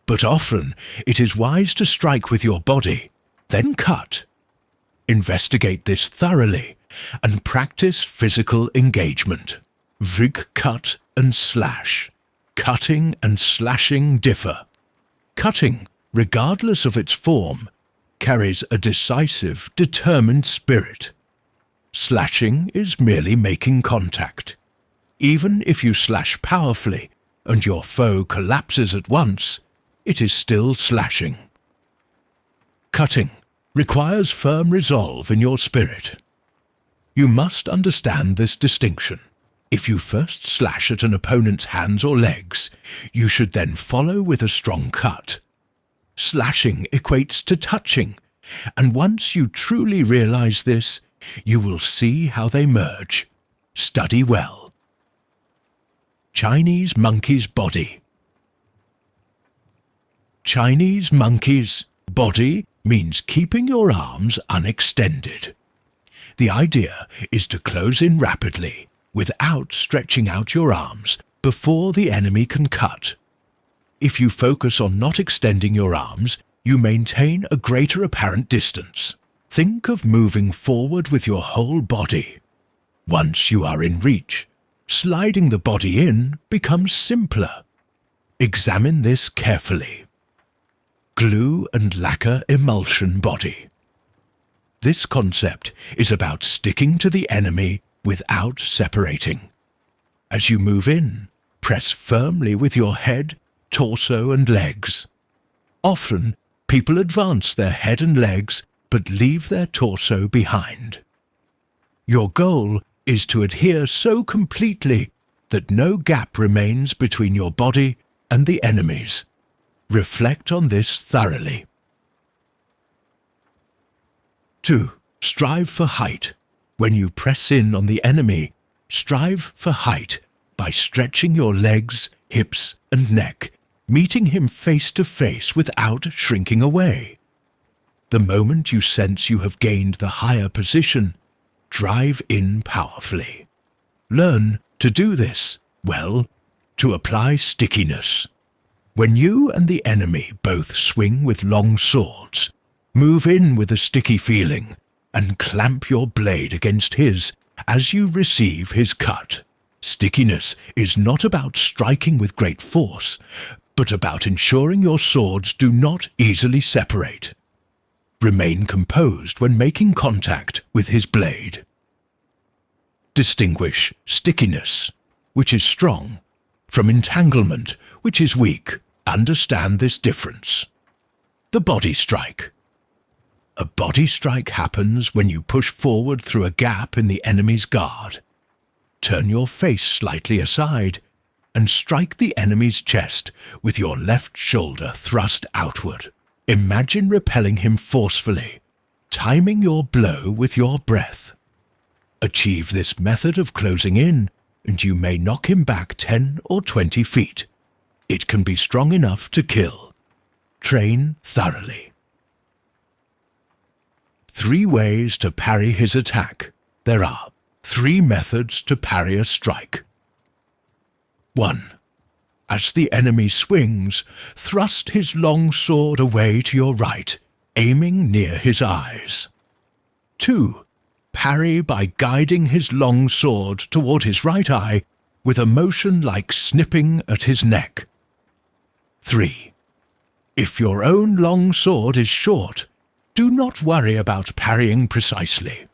But often, it is wise to strike with your body, then cut. Investigate this thoroughly, and practice physical engagement. Vrig cut and slash. Cutting and slashing differ. Cutting, regardless of its form, carries a decisive, determined spirit. Slashing is merely making contact. Even if you slash powerfully and your foe collapses at once, it is still slashing. Cutting requires firm resolve in your spirit. You must understand this distinction. If you first slash at an opponent's hands or legs, you should then follow with a strong cut. Slashing equates to touching, and once you truly realize this, you will see how they merge. Study well. Chinese monkey's body. Chinese monkey's body means keeping your arms unextended. The idea is to close in rapidly without stretching out your arms before the enemy can cut. If you focus on not extending your arms, you maintain a greater apparent distance. Think of moving forward with your whole body. Once you are in reach, sliding the body in becomes simpler. Examine this carefully. Glue and lacquer emulsion body. This concept is about sticking to the enemy without separating. As you move in, press firmly with your head, torso and legs. Often, people advance their head and legs but leave their torso behind. Your goal is to adhere so completely that no gap remains between your body and the enemy's. Reflect on this thoroughly. 2. Strive for height. When you press in on the enemy, strive for height by stretching your legs, hips and neck, meeting him face to face without shrinking away. The moment you sense you have gained the higher position, drive in powerfully. Learn to do this, well, to apply stickiness. When you and the enemy both swing with long swords, move in with a sticky feeling and clamp your blade against his as you receive his cut. Stickiness is not about striking with great force, but about ensuring your swords do not easily separate. Remain composed when making contact with his blade. Distinguish stickiness, which is strong, from entanglement, which is weak. Understand this difference. The body strike. A body strike happens when you push forward through a gap in the enemy's guard. Turn your face slightly aside and strike the enemy's chest with your left shoulder thrust outward. Imagine repelling him forcefully, timing your blow with your breath. Achieve this method of closing in, and you may knock him back 10 or 20 feet. It can be strong enough to kill. Train thoroughly. 3 ways to parry his attack. There are 3 methods to parry a strike. 1. As the enemy swings, thrust his long sword away to your right, aiming near his eyes. 2. Parry by guiding his long sword toward his right eye with a motion like snipping at his neck. 3. If your own long sword is short, do not worry about parrying precisely.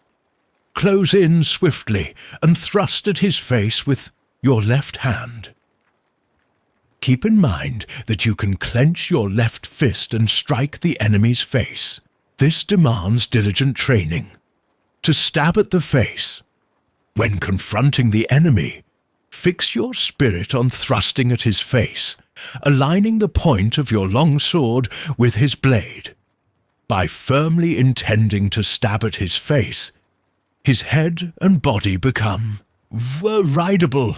Close in swiftly and thrust at his face with your left hand. Keep in mind that you can clench your left fist and strike the enemy's face. This demands diligent training. To stab at the face. When confronting the enemy, fix your spirit on thrusting at his face, aligning the point of your long sword with his blade. By firmly intending to stab at his face, his head and body become rideable,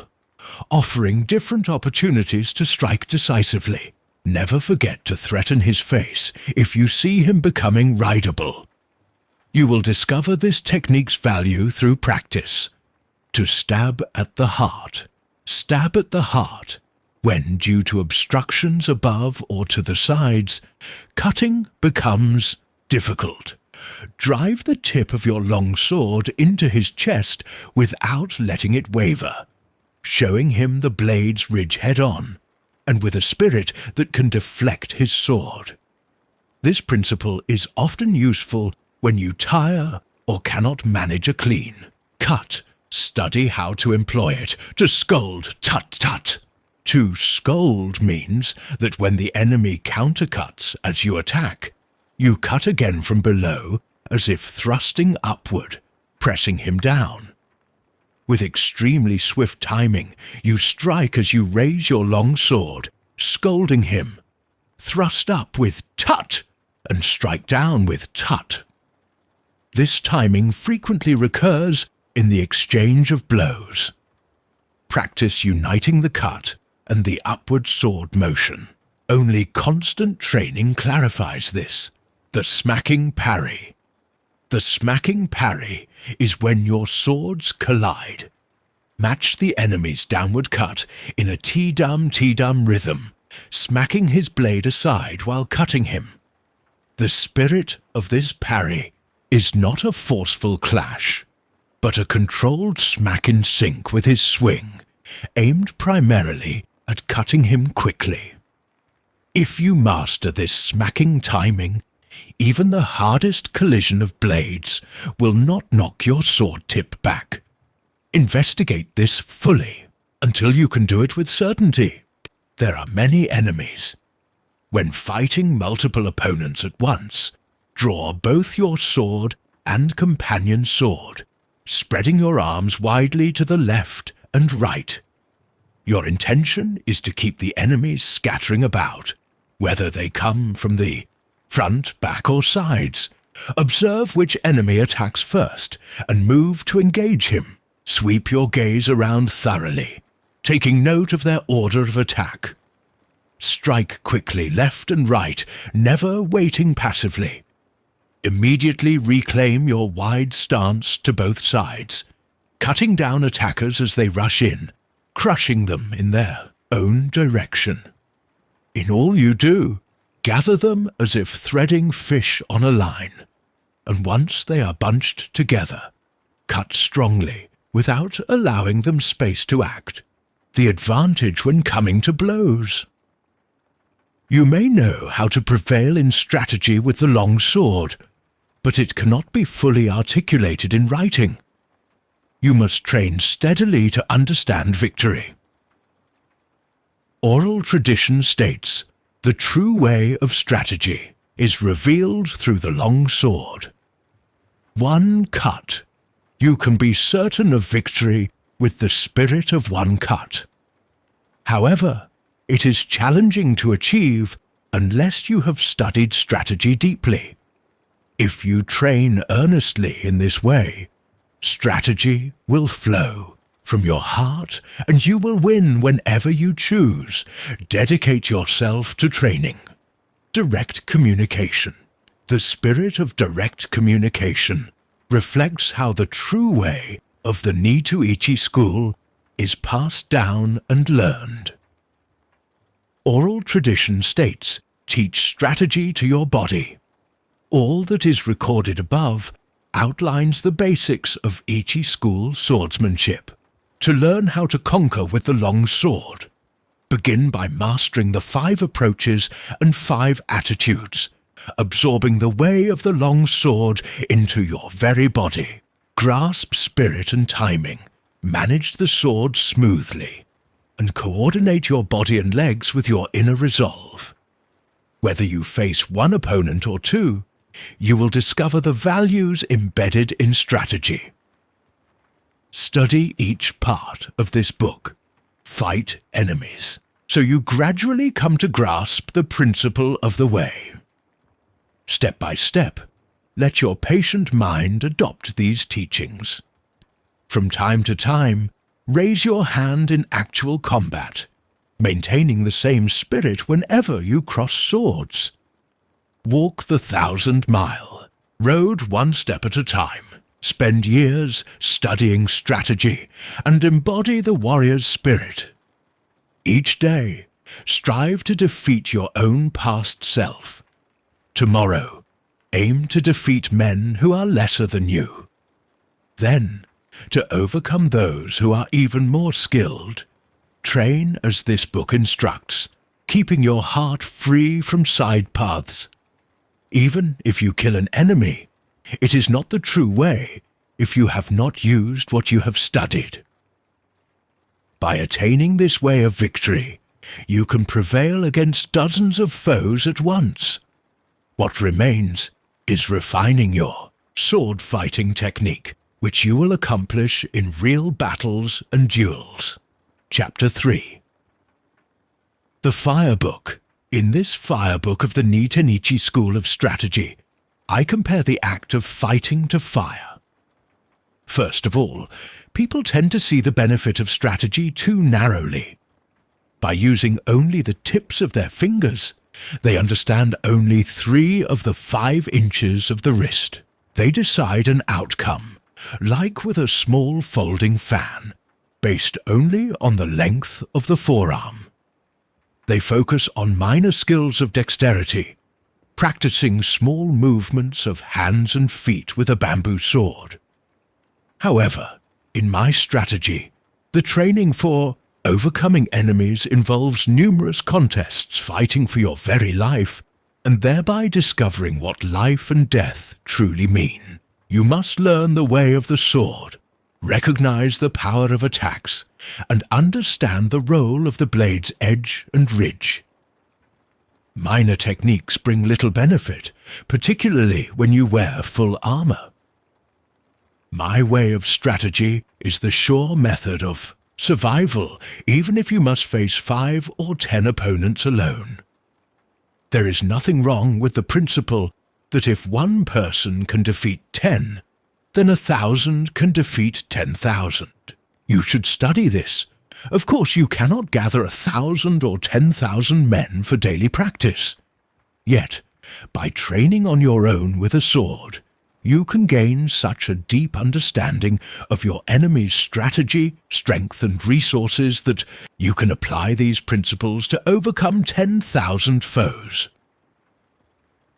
offering different opportunities to strike decisively. Never forget to threaten his face if you see him becoming rideable. You will discover this technique's value through practice. To stab at the heart. Stab at the heart. When, due to obstructions above or to the sides, cutting becomes difficult. Drive the tip of your long sword into his chest without letting it waver, showing him the blade's ridge head-on, and with a spirit that can deflect his sword. This principle is often useful when you tire or cannot manage a clean cut. Study how to employ it. To scold, tut-tut. To scold means that when the enemy countercuts as you attack, You cut again from below, as if thrusting upward, pressing him down. With extremely swift timing, you strike as you raise your long sword, scolding him. Thrust up with tut, and strike down with tut. This timing frequently recurs in the exchange of blows. Practice uniting the cut and the upward sword motion. Only constant training clarifies this. The smacking parry. The smacking parry is when your swords collide. Match the enemy's downward cut in a T-dum rhythm, smacking his blade aside while cutting him. The spirit of this parry is not a forceful clash, but a controlled smack in sync with his swing, aimed primarily at cutting him quickly. If you master this smacking timing, even the hardest collision of blades will not knock your sword tip back. Investigate this fully until you can do it with certainty. There are many enemies. When fighting multiple opponents at once, draw both your sword and companion sword, spreading your arms widely to the left and right. Your intention is to keep the enemies scattering about, whether they come from the front, back, or sides. Observe which enemy attacks first and move to engage him. Sweep your gaze around thoroughly, taking note of their order of attack. Strike quickly left and right, never waiting passively. Immediately reclaim your wide stance to both sides, cutting down attackers as they rush in, crushing them in their own direction. In all you do, gather them as if threading fish on a line, and once they are bunched together, cut strongly without allowing them space to act. The advantage when coming to blows. You may know how to prevail in strategy with the long sword, but it cannot be fully articulated in writing. You must train steadily to understand victory. Oral tradition states, the true way of strategy is revealed through the long sword. One cut. You can be certain of victory with the spirit of one cut. However, it is challenging to achieve unless you have studied strategy deeply. If you train earnestly in this way, strategy will flow from your heart and you will win whenever you choose. Dedicate yourself to training. Direct communication. The spirit of direct communication reflects how the true way of the Ni-to-Ichi school is passed down and learned. Oral tradition states, teach strategy to your body. All that is recorded above outlines the basics of Ichi school swordsmanship. To learn how to conquer with the long sword, begin by mastering the 5 approaches and 5 attitudes, absorbing the way of the long sword into your very body. Grasp spirit and timing, manage the sword smoothly, and coordinate your body and legs with your inner resolve. Whether you face one opponent or 2, you will discover the values embedded in strategy. Study each part of this book. Fight enemies, so you gradually come to grasp the principle of the way. Step by step, let your patient mind adopt these teachings. From time to time, raise your hand in actual combat, maintaining the same spirit whenever you cross swords. Walk the 1,000-mile, road one step at a time. Spend years studying strategy and embody the warrior's spirit. Each day, strive to defeat your own past self. Tomorrow, aim to defeat men who are lesser than you. Then, to overcome those who are even more skilled, train as this book instructs, keeping your heart free from side paths. Even if you kill an enemy, it is not the true way if you have not used what you have studied. By attaining this way of victory, you can prevail against dozens of foes at once. What remains is refining your sword-fighting technique, which you will accomplish in real battles and duels. Chapter 3. The Fire Book. In this Fire Book of the Nitenichi School of Strategy, I compare the act of fighting to fire. First of all, people tend to see the benefit of strategy too narrowly. By using only the tips of their fingers, they understand only 3 of the 5 inches of the wrist. They decide an outcome, like with a small folding fan, based only on the length of the forearm. They focus on minor skills of dexterity, practicing small movements of hands and feet with a bamboo sword. However, in my strategy, the training for overcoming enemies involves numerous contests fighting for your very life, and thereby discovering what life and death truly mean. You must learn the way of the sword, recognize the power of attacks, and understand the role of the blade's edge and ridge. Minor techniques bring little benefit, particularly when you wear full armor. My way of strategy is the sure method of survival, even if you must face 5 or 10 opponents alone. There is nothing wrong with the principle that if one person can defeat 10, then 1,000 can defeat 10,000. You should study this. Of course, you cannot gather 1,000 or 10,000 men for daily practice. Yet, by training on your own with a sword, you can gain such a deep understanding of your enemy's strategy, strength, and resources that you can apply these principles to overcome 10,000 foes.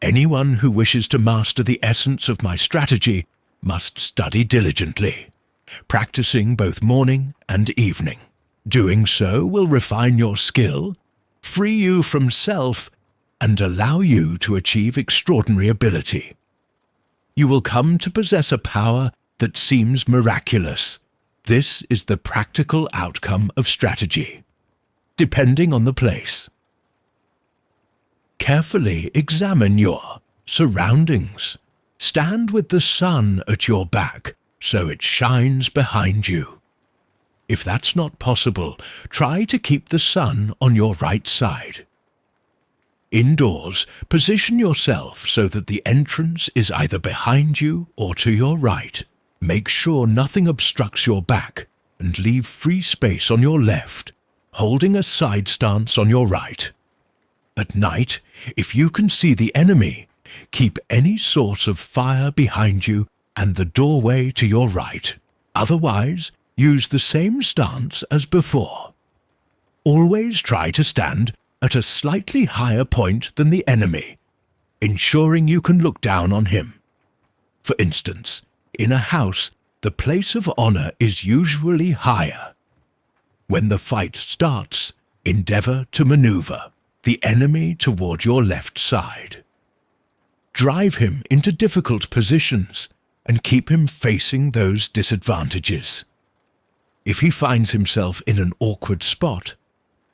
Anyone who wishes to master the essence of my strategy must study diligently, practicing both morning and evening. Doing so will refine your skill, free you from self, and allow you to achieve extraordinary ability. You will come to possess a power that seems miraculous. This is the practical outcome of strategy, depending on the place. Carefully examine your surroundings. Stand with the sun at your back so it shines behind you. If that's not possible, try to keep the sun on your right side. Indoors, position yourself so that the entrance is either behind you or to your right. Make sure nothing obstructs your back and leave free space on your left, holding a side stance on your right. At night, if you can see the enemy, keep any source of fire behind you and the doorway to your right. Otherwise, use the same stance as before. Always try to stand at a slightly higher point than the enemy, ensuring you can look down on him. For instance, in a house, the place of honor is usually higher. When the fight starts, endeavor to maneuver the enemy toward your left side. Drive him into difficult positions and keep him facing those disadvantages. If he finds himself in an awkward spot,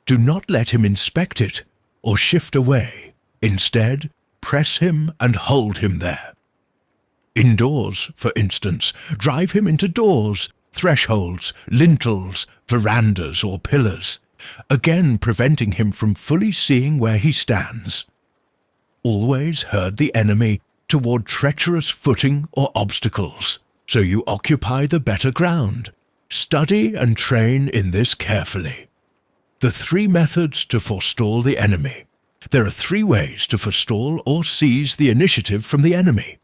do not let him inspect it or shift away. Instead, press him and hold him there. Indoors, for instance, drive him into doors, thresholds, lintels, verandas, or pillars, again preventing him from fully seeing where he stands. Always herd the enemy toward treacherous footing or obstacles, so you occupy the better ground. Study and train in this carefully. The 3 methods to forestall the enemy. There are 3 ways to forestall or seize the initiative from the enemy.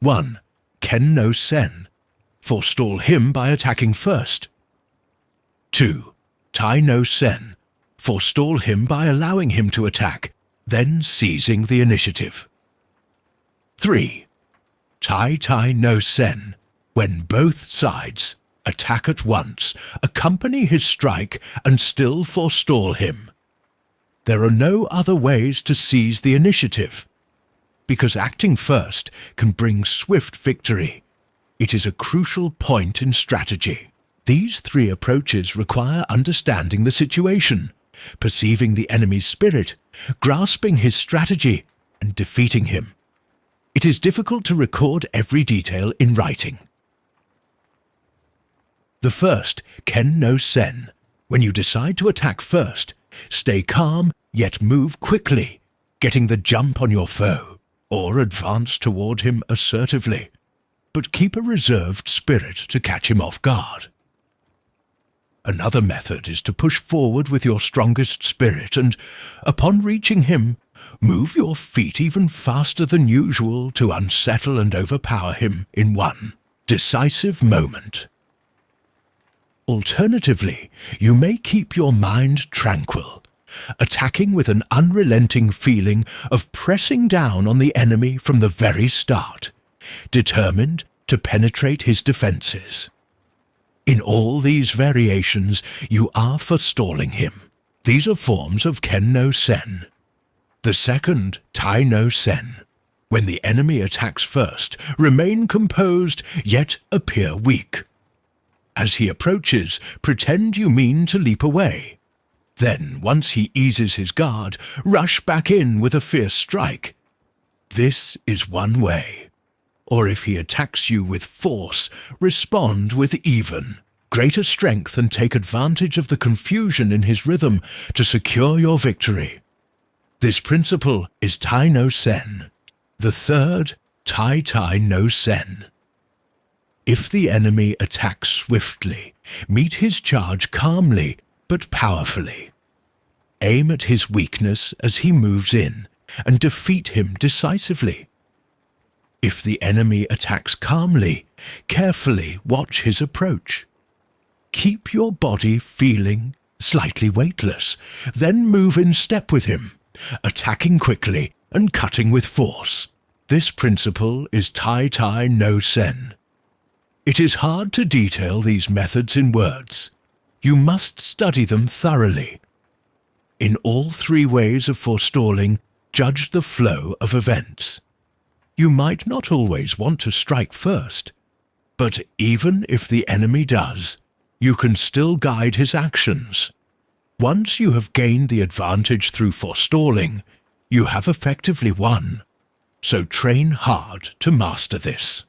1. Ken no Sen. Forestall him by attacking first. 2. Tai no Sen. Forestall him by allowing him to attack, then seizing the initiative. 3. Tai no Sen. When both sides attack at once, accompany his strike and still forestall him. There are no other ways to seize the initiative, because acting first can bring swift victory. It is a crucial point in strategy. These 3 approaches require understanding the situation, perceiving the enemy's spirit, grasping his strategy, and defeating him. It is difficult to record every detail in writing. The first, Ken no Sen. When you decide to attack first, stay calm yet move quickly, getting the jump on your foe, or advance toward him assertively, but keep a reserved spirit to catch him off guard. Another method is to push forward with your strongest spirit and, upon reaching him, move your feet even faster than usual to unsettle and overpower him in one decisive moment. Alternatively, you may keep your mind tranquil, attacking with an unrelenting feeling of pressing down on the enemy from the very start, determined to penetrate his defenses. In all these variations, you are forestalling him. These are forms of Ken no Sen. The second, Tai no Sen. When the enemy attacks first, remain composed, yet appear weak. As he approaches, pretend you mean to leap away. Then, once he eases his guard, rush back in with a fierce strike. This is one way. Or if he attacks you with force, respond with even greater strength and take advantage of the confusion in his rhythm to secure your victory. This principle is Tai no Sen. The third, Tai no Sen. If the enemy attacks swiftly, meet his charge calmly but powerfully. Aim at his weakness as he moves in and defeat him decisively. If the enemy attacks calmly, carefully watch his approach. Keep your body feeling slightly weightless, then move in step with him, attacking quickly and cutting with force. This principle is Tai no Sen. It is hard to detail these methods in words. You must study them thoroughly. In all three ways of forestalling, judge the flow of events. You might not always want to strike first, but even if the enemy does, you can still guide his actions. Once you have gained the advantage through forestalling, you have effectively won. So train hard to master this.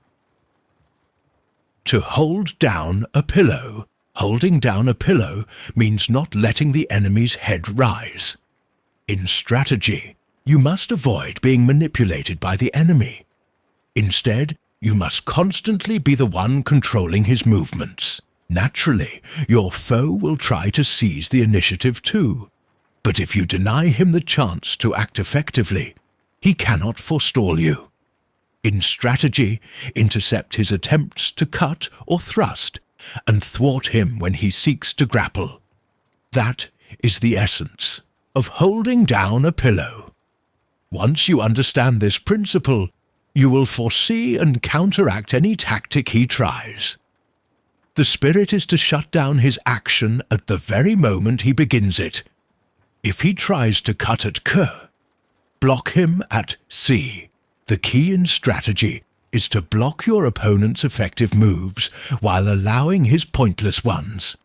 To hold down a pillow. Holding down a pillow means not letting the enemy's head rise. In strategy, you must avoid being manipulated by the enemy. Instead, you must constantly be the one controlling his movements. Naturally, your foe will try to seize the initiative too, but if you deny him the chance to act effectively, he cannot forestall you. In strategy, intercept his attempts to cut or thrust, and thwart him when he seeks to grapple. That is the essence of holding down a pillow. Once you understand this principle, you will foresee and counteract any tactic he tries. The spirit is to shut down his action at the very moment he begins it. If he tries to cut at K, block him at C. The key in strategy is to block your opponent's effective moves while allowing his pointless ones.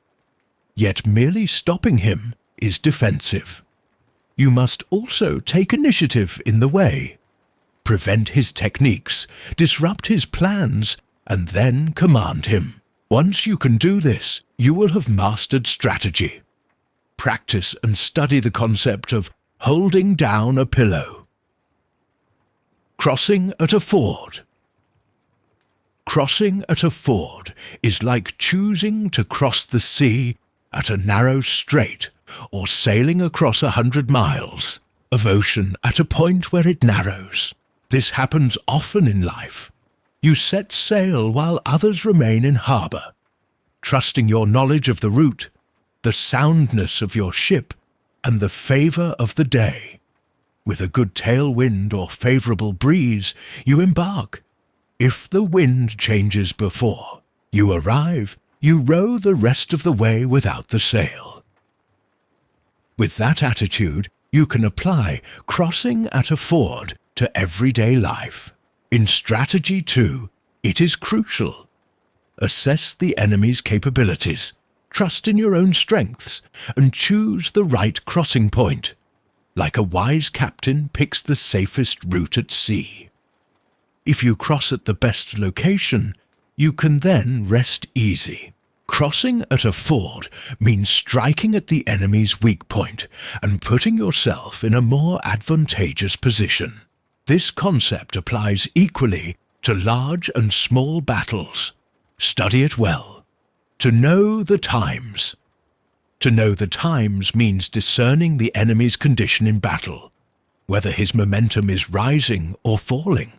Yet merely stopping him is defensive. You must also take initiative in the way. Prevent his techniques, disrupt his plans, and then command him. Once you can do this, you will have mastered strategy. Practice and study the concept of holding down a pillow. Crossing at a ford. Crossing at a ford is like choosing to cross the sea at a narrow strait or sailing across 100 miles of ocean at a point where it narrows. This happens often in life. You set sail while others remain in harbour, trusting your knowledge of the route, the soundness of your ship, and the favour of the day. With a good tailwind or favourable breeze, you embark. If the wind changes before you arrive, you row the rest of the way without the sail. With that attitude, you can apply crossing at a ford to everyday life. In strategy, too, it is crucial. Assess the enemy's capabilities, trust in your own strengths, and choose the right crossing point. like a wise captain picks the safest route at sea. If you cross at the best location, you can then rest easy. Crossing at a ford means striking at the enemy's weak point and putting yourself in a more advantageous position. This concept applies equally to large and small battles. Study it well. To know the times. To know the times means discerning the enemy's condition in battle, whether his momentum is rising or falling.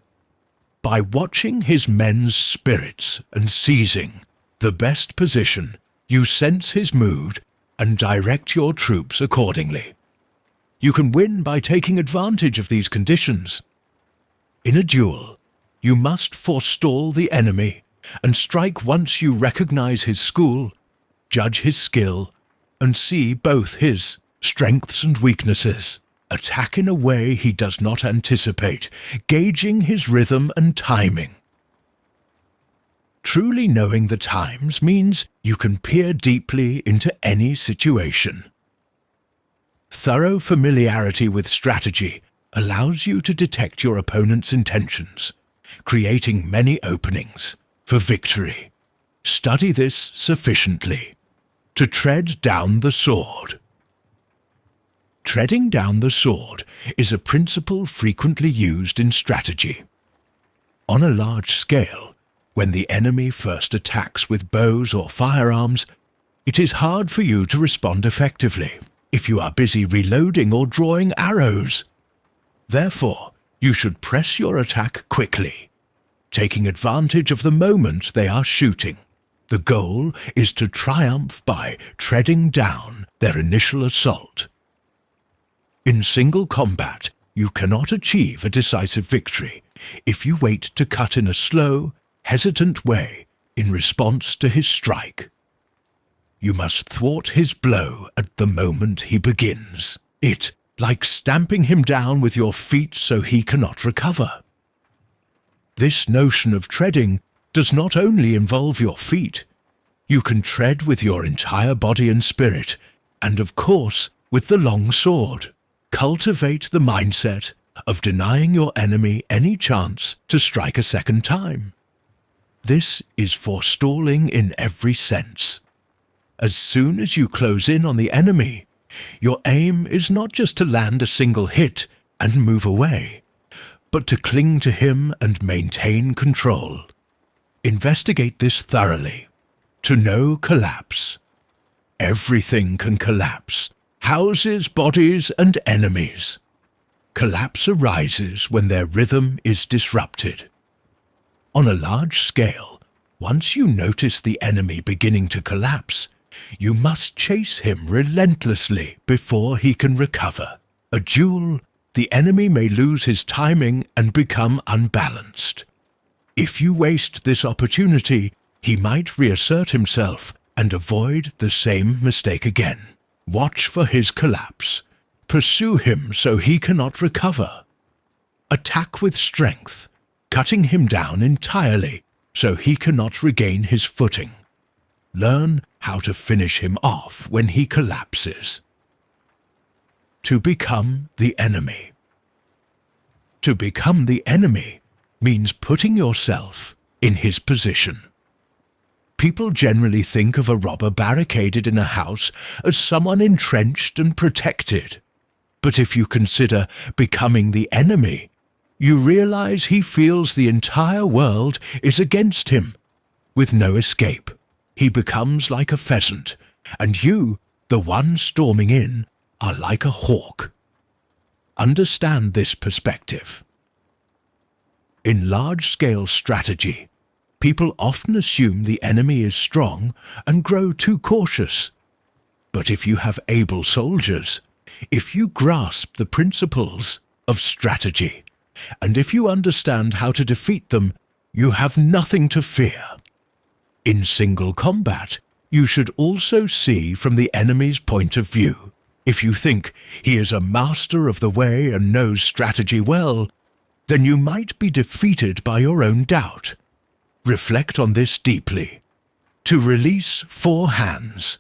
By watching his men's spirits and seizing the best position, you sense his mood and direct your troops accordingly. You can win by taking advantage of these conditions. In a duel, you must forestall the enemy and strike once you recognize his school, judge his skill, and see both his strengths and weaknesses. Attack in a way he does not anticipate, gauging his rhythm and timing. Truly knowing the times means you can peer deeply into any situation. Thorough familiarity with strategy allows you to detect your opponent's intentions, creating many openings for victory. Study this sufficiently. To tread down the sword. Treading down the sword is a principle frequently used in strategy. On a large scale, when the enemy first attacks with bows or firearms, it is hard for you to respond effectively if you are busy reloading or drawing arrows. Therefore, you should press your attack quickly, taking advantage of the moment they are shooting. The goal is to triumph by treading down their initial assault. In single combat, you cannot achieve a decisive victory if you wait to cut in a slow, hesitant way in response to his strike. You must thwart his blow at the moment he begins. It, like stamping him down with your feet so he cannot recover. This notion of treading does not only involve your feet. You can tread with your entire body and spirit, and of course with the long sword. Cultivate the mindset of denying your enemy any chance to strike a second time. This is forestalling in every sense. As soon as you close in on the enemy, your aim is not just to land a single hit and move away, but to cling to him and maintain control. Investigate this thoroughly. To know collapse. Everything can collapse. Houses, bodies, and enemies. Collapse arises when their rhythm is disrupted. On a large scale, once you notice the enemy beginning to collapse, you must chase him relentlessly before he can recover. A duel, the enemy may lose his timing and become unbalanced. If you waste this opportunity, he might reassert himself and avoid the same mistake again. Watch for his collapse. Pursue him so he cannot recover. Attack with strength, cutting him down entirely so he cannot regain his footing. Learn how to finish him off when he collapses. To become the enemy. To become the enemy means putting yourself in his position. People generally think of a robber barricaded in a house as someone entrenched and protected. But if you consider becoming the enemy, you realize he feels the entire world is against him. With no escape, he becomes like a pheasant, and you, the one storming in, are like a hawk. Understand this perspective. In large-scale strategy, people often assume the enemy is strong and grow too cautious. But if you have able soldiers, if you grasp the principles of strategy, and if you understand how to defeat them, you have nothing to fear. In single combat, you should also see from the enemy's point of view. If you think he is a master of the way and knows strategy well, then you might be defeated by your own doubt. Reflect on this deeply. To release 4 hands.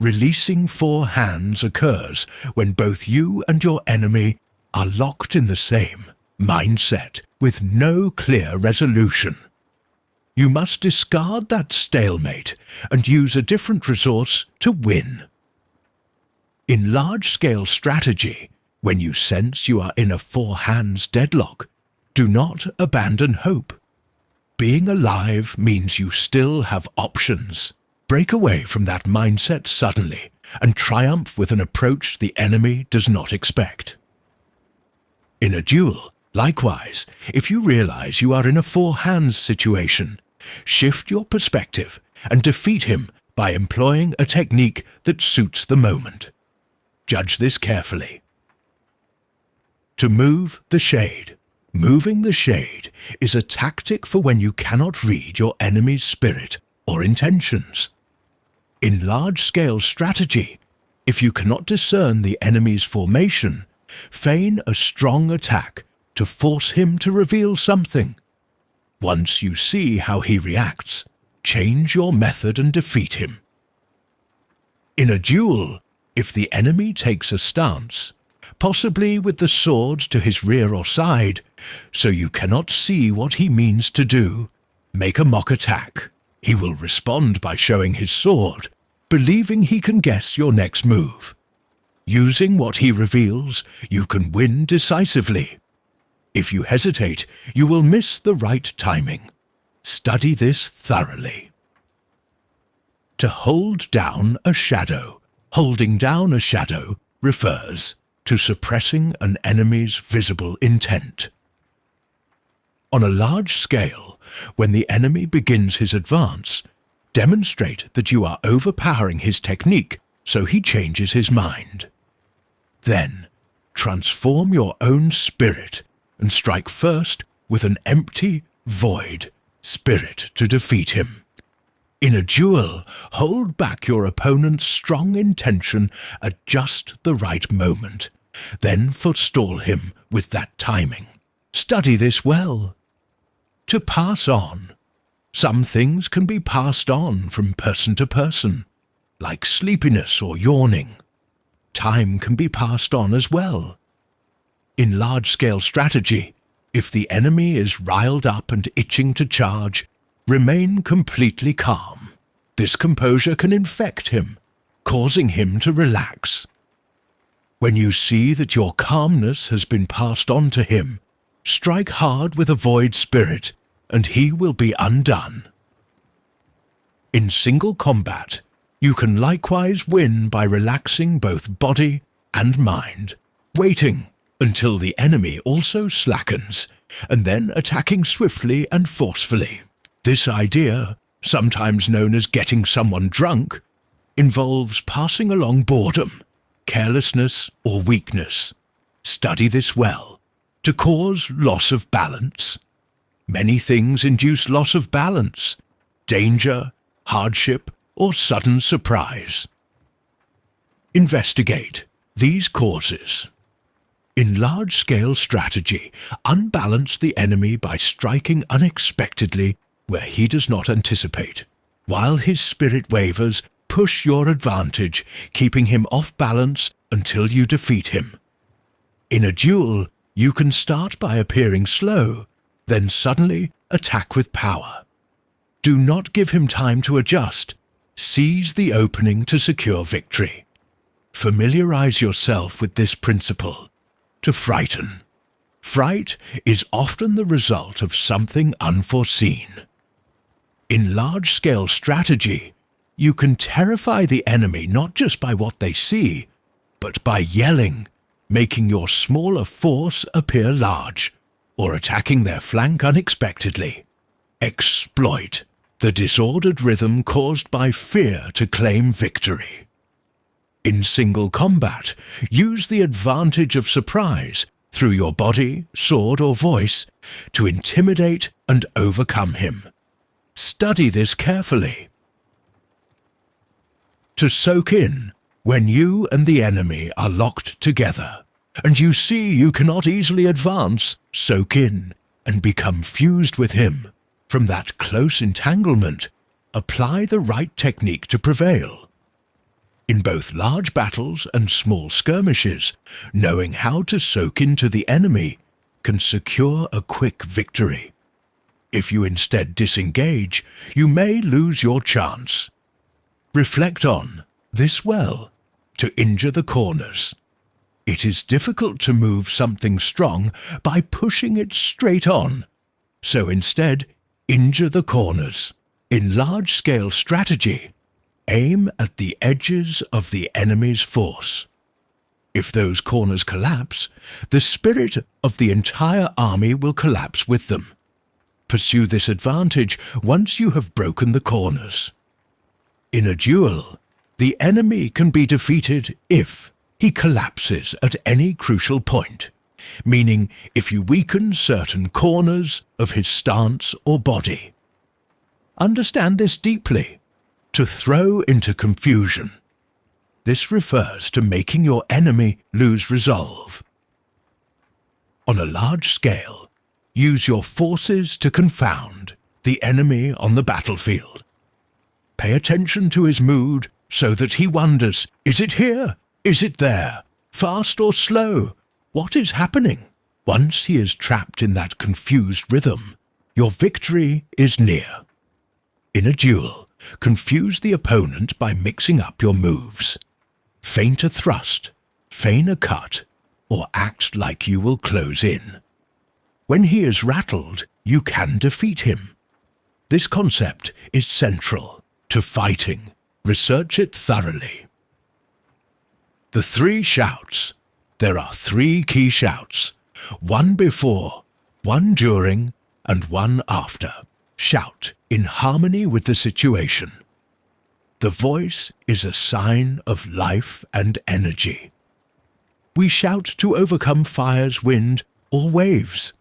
Releasing four hands occurs when both you and your enemy are locked in the same mindset with no clear resolution. You must discard that stalemate and use a different resource to win. In large-scale strategy, when you sense you are in a four-hands deadlock, do not abandon hope. Being alive means you still have options. Break away from that mindset suddenly and triumph with an approach the enemy does not expect. In a duel, likewise, if you realize you are in a four-hands situation, shift your perspective and defeat him by employing a technique that suits the moment. Judge this carefully. To move the shade. Moving the shade is a tactic for when you cannot read your enemy's spirit or intentions. In large-scale strategy, if you cannot discern the enemy's formation, feign a strong attack to force him to reveal something. Once you see how he reacts, change your method and defeat him. In a duel, if the enemy takes a stance, possibly with the sword to his rear or side, so you cannot see what he means to do, make a mock attack. He will respond by showing his sword, believing he can guess your next move. Using what he reveals, you can win decisively. If you hesitate, you will miss the right timing. Study this thoroughly. To hold down a shadow. Holding down a shadow refers to suppressing an enemy's visible intent. On a large scale, when the enemy begins his advance, demonstrate that you are overpowering his technique so he changes his mind. Then, transform your own spirit and strike first with an empty, void spirit to defeat him. In a duel, hold back your opponent's strong intention at just the right moment, then forestall him with that timing. Study this well. To pass on. Some things can be passed on from person to person, like sleepiness or yawning. Time can be passed on as well. In large-scale strategy, if the enemy is riled up and itching to charge, remain completely calm. This composure can infect him, causing him to relax. When you see that your calmness has been passed on to him, strike hard with a void spirit, and he will be undone. In single combat, you can likewise win by relaxing both body and mind, waiting until the enemy also slackens, and then attacking swiftly and forcefully. This idea, sometimes known as getting someone drunk, involves passing along boredom, carelessness, or weakness. Study this well. To cause loss of balance. Many things induce loss of balance, danger, hardship, or sudden surprise. Investigate these causes. In large-scale strategy, unbalance the enemy by striking unexpectedly where he does not anticipate. While his spirit wavers, push your advantage, keeping him off balance until you defeat him. In a duel, you can start by appearing slow, then suddenly attack with power. Do not give him time to adjust. Seize the opening to secure victory. Familiarize yourself with this principle. To frighten. Fright is often the result of something unforeseen. In large-scale strategy, you can terrify the enemy not just by what they see, but by yelling, making your smaller force appear large, or attacking their flank unexpectedly. Exploit the disordered rhythm caused by fear to claim victory. In single combat, use the advantage of surprise through your body, sword, or voice to intimidate and overcome him. Study this carefully. To soak in, when you and the enemy are locked together, and you see you cannot easily advance, soak in and become fused with him. From that close entanglement, apply the right technique to prevail. In both large battles and small skirmishes, knowing how to soak into the enemy can secure a quick victory. If you instead disengage, you may lose your chance. Reflect on this well to injure the corners. It is difficult to move something strong by pushing it straight on, so instead injure the corners. In large-scale strategy, aim at the edges of the enemy's force. If those corners collapse, the spirit of the entire army will collapse with them. Pursue this advantage once you have broken the corners. In a duel, the enemy can be defeated if he collapses at any crucial point, meaning if you weaken certain corners of his stance or body. Understand this deeply. To throw into confusion. This refers to making your enemy lose resolve. On a large scale, use your forces to confound the enemy on the battlefield. Pay attention to his mood so that he wonders, is it here? Is it there? Fast or slow? What is happening? Once he is trapped in that confused rhythm, your victory is near. In a duel, confuse the opponent by mixing up your moves. Feint a thrust, feign a cut, or act like you will close in. When he is rattled, you can defeat him. This concept is central to fighting. Research it thoroughly. The 3 shouts. There are 3 key shouts, one before, one during, and one after. Shout in harmony with the situation. The voice is a sign of life and energy. We shout to overcome fire's wind or waves.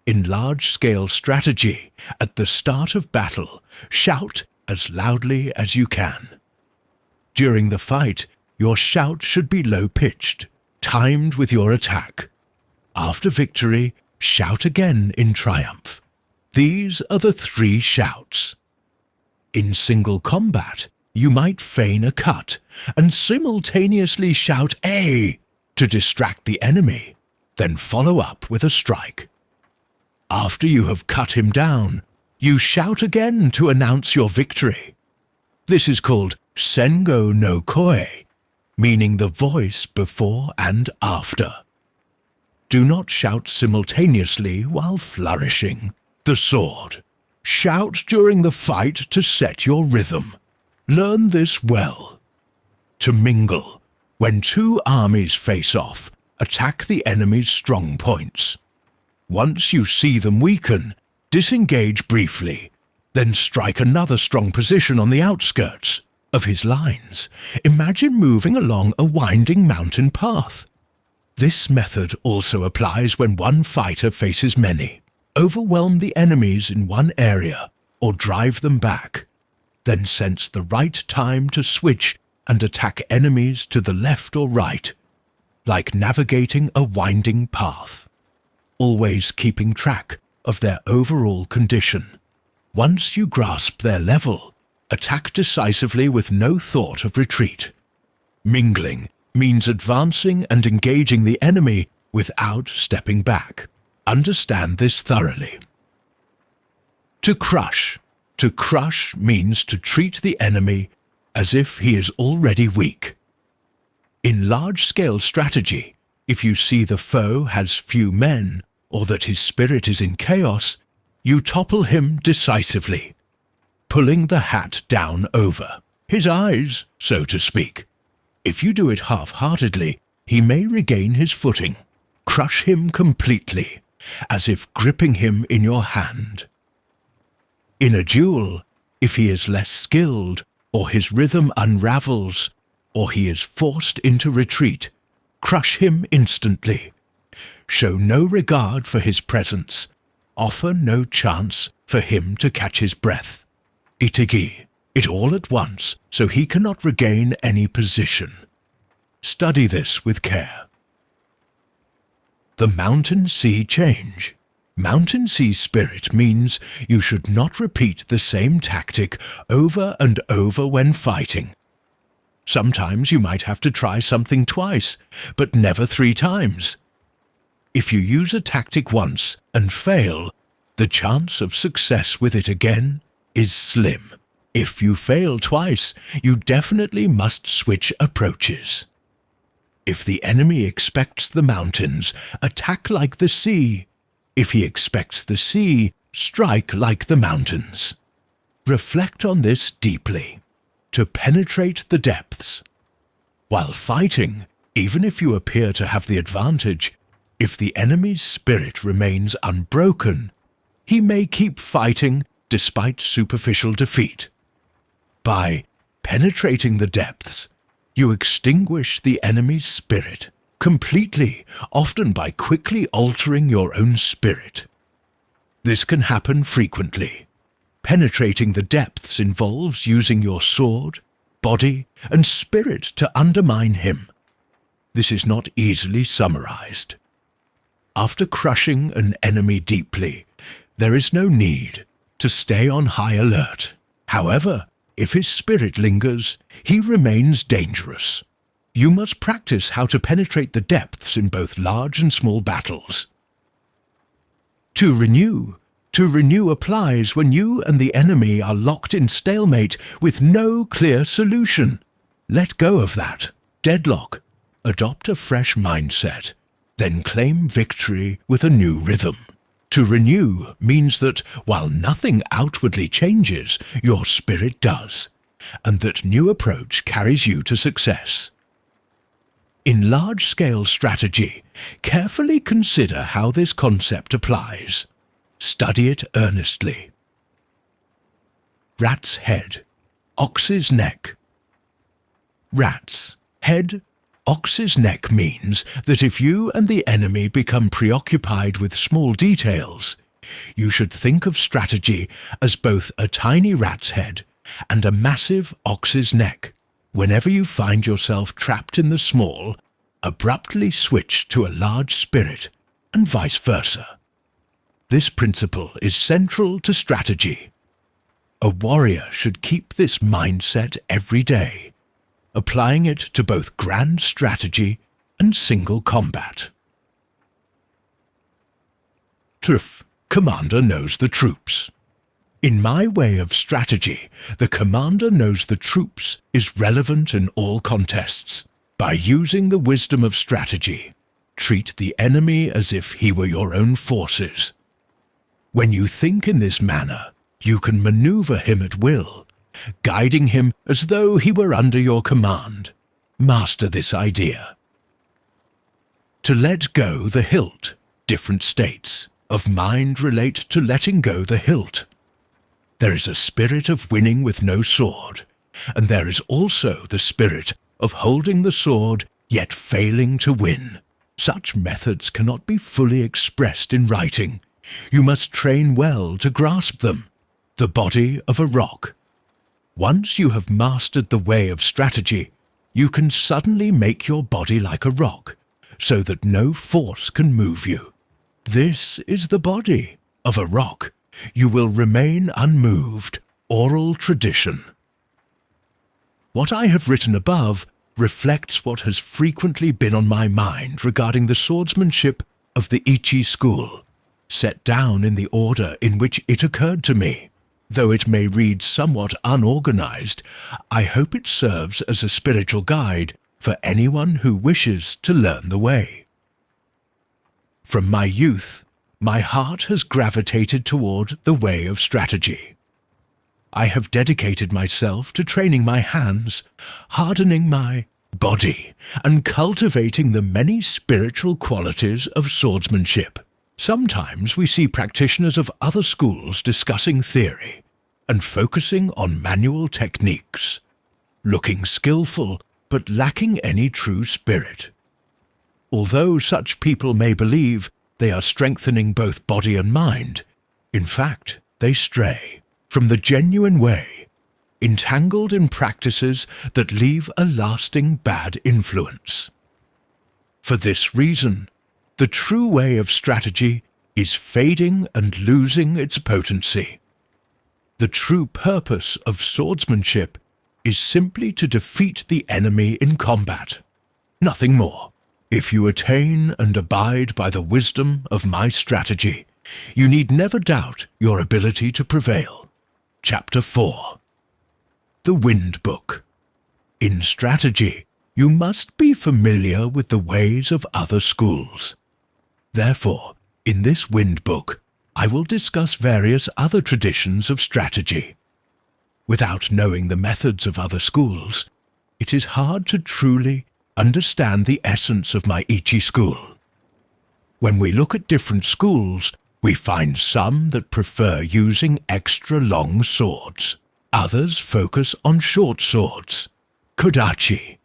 In large-scale strategy, at the start of battle, shout as loudly as you can. During the fight, your shout should be low-pitched, timed with your attack. After victory, shout again in triumph. These are the 3 shouts. In single combat, you might feign a cut and simultaneously shout "A" to distract the enemy, then follow up with a strike. After you have cut him down, you shout again to announce your victory. This is called sengo no koe, meaning the voice before and after. Do not shout simultaneously while flourishing the sword. Shout during the fight to set your rhythm. Learn this well. To mingle. When 2 armies face off, attack the enemy's strong points. Once you see them weaken, disengage briefly, then strike another strong position on the outskirts of his lines. Imagine moving along a winding mountain path. This method also applies when one fighter faces many. Overwhelm the enemies in one area or drive them back. Then sense the right time to switch and attack enemies to the left or right, like navigating a winding path. Always keeping track of their overall condition. Once you grasp their level, attack decisively with no thought of retreat. Mingling means advancing and engaging the enemy without stepping back. Understand this thoroughly. To crush. To crush means to treat the enemy as if he is already weak. In large-scale strategy, if you see the foe has few men or that his spirit is in chaos, you topple him decisively, pulling the hat down over his eyes, so to speak. If you do it half-heartedly, he may regain his footing. Crush him completely, as if gripping him in your hand. In a duel, if he is less skilled, or his rhythm unravels, or he is forced into retreat, crush him instantly. Show no regard for his presence. Offer no chance for him to catch his breath. Itagi, it all at once, so he cannot regain any position. Study this with care. The Mountain Sea Change. Mountain Sea Spirit means you should not repeat the same tactic over and over when fighting. Sometimes you might have to try something twice, but never 3 times. If you use a tactic once and fail, the chance of success with it again is slim. If you fail twice, you definitely must switch approaches. If the enemy expects the mountains, attack like the sea. If he expects the sea, strike like the mountains. Reflect on this deeply. To penetrate the depths. While fighting, even if you appear to have the advantage, if the enemy's spirit remains unbroken, he may keep fighting despite superficial defeat. By penetrating the depths, you extinguish the enemy's spirit completely, often by quickly altering your own spirit. This can happen frequently. Penetrating the depths involves using your sword, body, and spirit to undermine him. This is not easily summarized. After crushing an enemy deeply, there is no need to stay on high alert. However, if his spirit lingers, he remains dangerous. You must practice how to penetrate the depths in both large and small battles. To renew applies when you and the enemy are locked in stalemate with no clear solution. Let go of that. Deadlock. Adopt a fresh mindset. Then claim victory with a new rhythm. To renew means that while nothing outwardly changes, your spirit does, and that new approach carries you to success. In large-scale strategy, carefully consider how this concept applies. Study it earnestly. Rat's head, ox's neck. Rat's head, ox's neck means that if you and the enemy become preoccupied with small details, you should think of strategy as both a tiny rat's head and a massive ox's neck. Whenever you find yourself trapped in the small, abruptly switch to a large spirit, and vice versa. This principle is central to strategy. A warrior should keep this mindset every day, applying it to both grand strategy and single combat. Truth. Commander knows the troops. In my way of strategy, the commander knows the troops is relevant in all contests. By using the wisdom of strategy, treat the enemy as if he were your own forces. When you think in this manner, you can maneuver him at will, guiding him as though he were under your command. Master this idea. To let go the hilt. Different states of mind relate to letting go the hilt. There is a spirit of winning with no sword, and there is also the spirit of holding the sword yet failing to win. Such methods cannot be fully expressed in writing. You must train well to grasp them. The body of a rock. Once you have mastered the way of strategy, you can suddenly make your body like a rock, so that no force can move you. This is the body of a rock. You will remain unmoved. Oral tradition. What I have written above reflects what has frequently been on my mind regarding the swordsmanship of the Ichi school, set down in the order in which it occurred to me. Though it may read somewhat unorganized, I hope it serves as a spiritual guide for anyone who wishes to learn the way. From my youth, my heart has gravitated toward the way of strategy. I have dedicated myself to training my hands, hardening my body, and cultivating the many spiritual qualities of swordsmanship. Sometimes we see practitioners of other schools discussing theory and focusing on manual techniques, looking skillful but lacking any true spirit. Although such people may believe they are strengthening both body and mind, in fact, they stray from the genuine way, entangled in practices that leave a lasting bad influence. For this reason, the true way of strategy is fading and losing its potency. The true purpose of swordsmanship is simply to defeat the enemy in combat. Nothing more. If you attain and abide by the wisdom of my strategy, you need never doubt your ability to prevail. Chapter 4. The Wind Book. In strategy, you must be familiar with the ways of other schools. Therefore, in this Wind Book, I will discuss various other traditions of strategy. Without knowing the methods of other schools, it is hard to truly understand the essence of my Ichi school. When we look at different schools, we find some that prefer using extra long swords. Others focus on short swords, kodachi,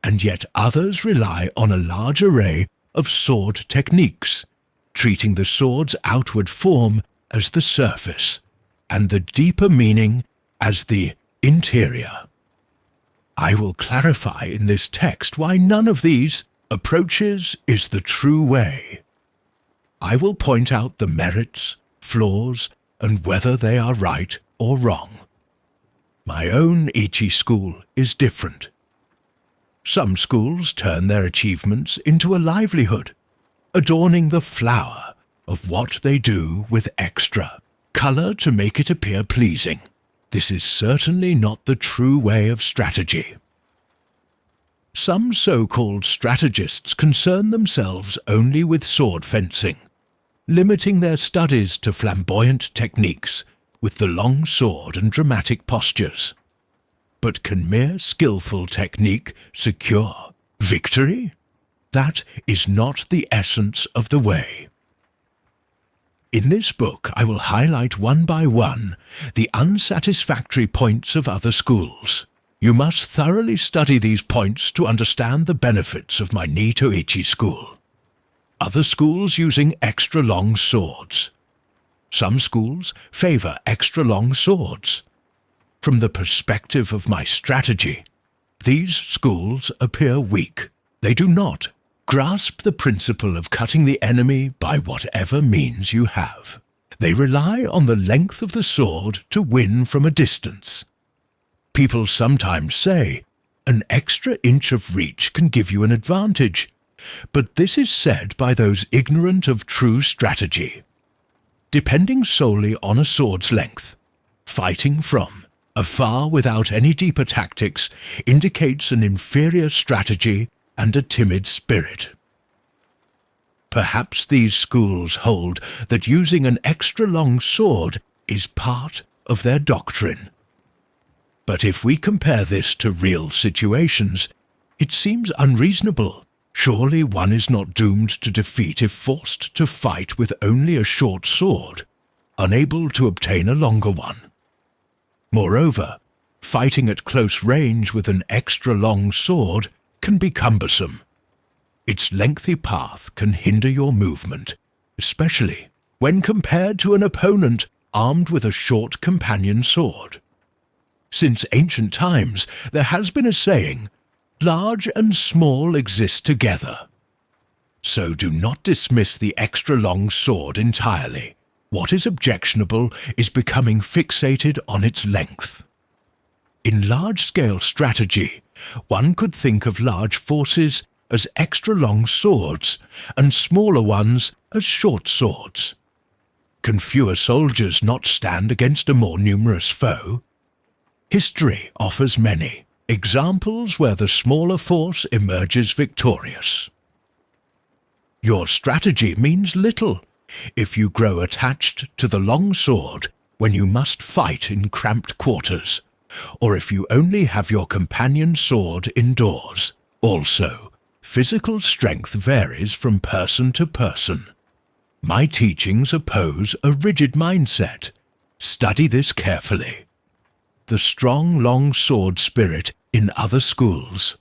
and yet others rely on a large array of sword techniques, treating the sword's outward form as the surface, and the deeper meaning as the interior. I will clarify in this text why none of these approaches is the true way. I will point out the merits, flaws, and whether they are right or wrong. My own Ichi school is different. Some schools turn their achievements into a livelihood, adorning the flower of what they do with extra color to make it appear pleasing. This is certainly not the true way of strategy. Some so-called strategists concern themselves only with sword fencing, limiting their studies to flamboyant techniques with the long sword and dramatic postures. But can mere skillful technique secure victory? That is not the essence of the way. In this book, I will highlight one by one the unsatisfactory points of other schools. You must thoroughly study these points to understand the benefits of my Nito Ichi school. Other schools using extra long swords. Some schools favor extra long swords. From the perspective of my strategy, these schools appear weak. They do not grasp the principle of cutting the enemy by whatever means you have. They rely on the length of the sword to win from a distance. People sometimes say, an extra inch of reach can give you an advantage, but this is said by those ignorant of true strategy. Depending solely on a sword's length, fighting from afar without any deeper tactics indicates an inferior strategy and a timid spirit. Perhaps these schools hold that using an extra long sword is part of their doctrine. But if we compare this to real situations, it seems unreasonable. Surely one is not doomed to defeat if forced to fight with only a short sword, unable to obtain a longer one. Moreover, fighting at close range with an extra long sword can be cumbersome. Its lengthy path can hinder your movement, especially when compared to an opponent armed with a short companion sword. Since ancient times, there has been a saying, large and small exist together. So do not dismiss the extra long sword entirely. What is objectionable is becoming fixated on its length. In large-scale strategy, one could think of large forces as extra long swords and smaller ones as short swords. Can fewer soldiers not stand against a more numerous foe? History offers many examples where the smaller force emerges victorious. Your strategy means little if you grow attached to the long sword when you must fight in cramped quarters, or if you only have your companion sword indoors. Also, physical strength varies from person to person. My teachings oppose a rigid mindset. Study this carefully. The strong long sword spirit in other schools.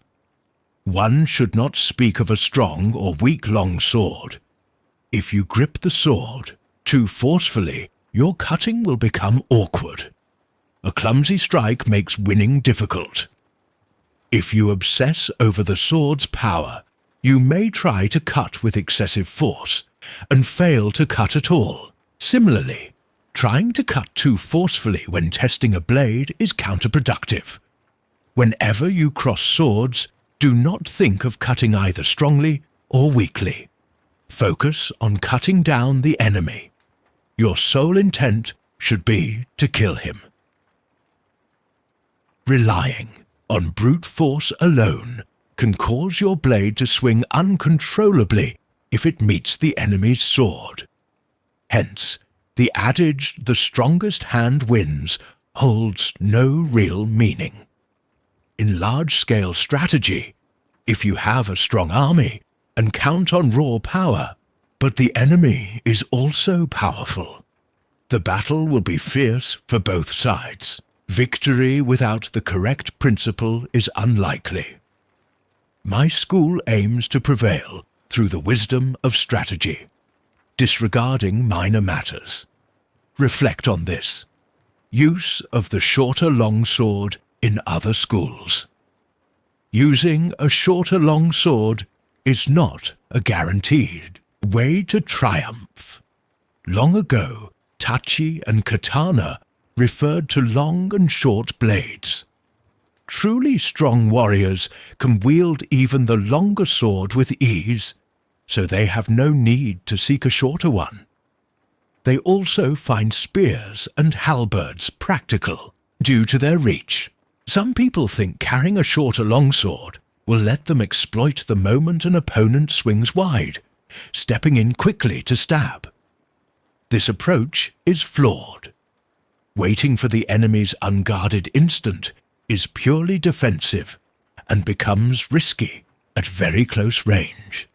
One should not speak of a strong or weak long sword. If you grip the sword too forcefully, your cutting will become awkward. A clumsy strike makes winning difficult. If you obsess over the sword's power, you may try to cut with excessive force and fail to cut at all. Similarly, trying to cut too forcefully when testing a blade is counterproductive. Whenever you cross swords, do not think of cutting either strongly or weakly. Focus on cutting down the enemy. Your sole intent should be to kill him. Relying on brute force alone can cause your blade to swing uncontrollably if it meets the enemy's sword. Hence, the adage, "the strongest hand wins," holds no real meaning. In large-scale strategy, if you have a strong army and count on raw power, but the enemy is also powerful, the battle will be fierce for both sides. Victory without the correct principle is unlikely. My school aims to prevail through the wisdom of strategy, disregarding minor matters. Reflect on this. Use of the shorter longsword in other schools. Using a shorter longsword is not a guaranteed way to triumph. Long ago, tachi and katana referred to long and short blades. Truly strong warriors can wield even the longer sword with ease, so they have no need to seek a shorter one. They also find spears and halberds practical due to their reach. Some people think carrying a shorter longsword will let them exploit the moment an opponent swings wide, stepping in quickly to stab. This approach is flawed. Waiting for the enemy's unguarded instant is purely defensive and becomes risky at very close range.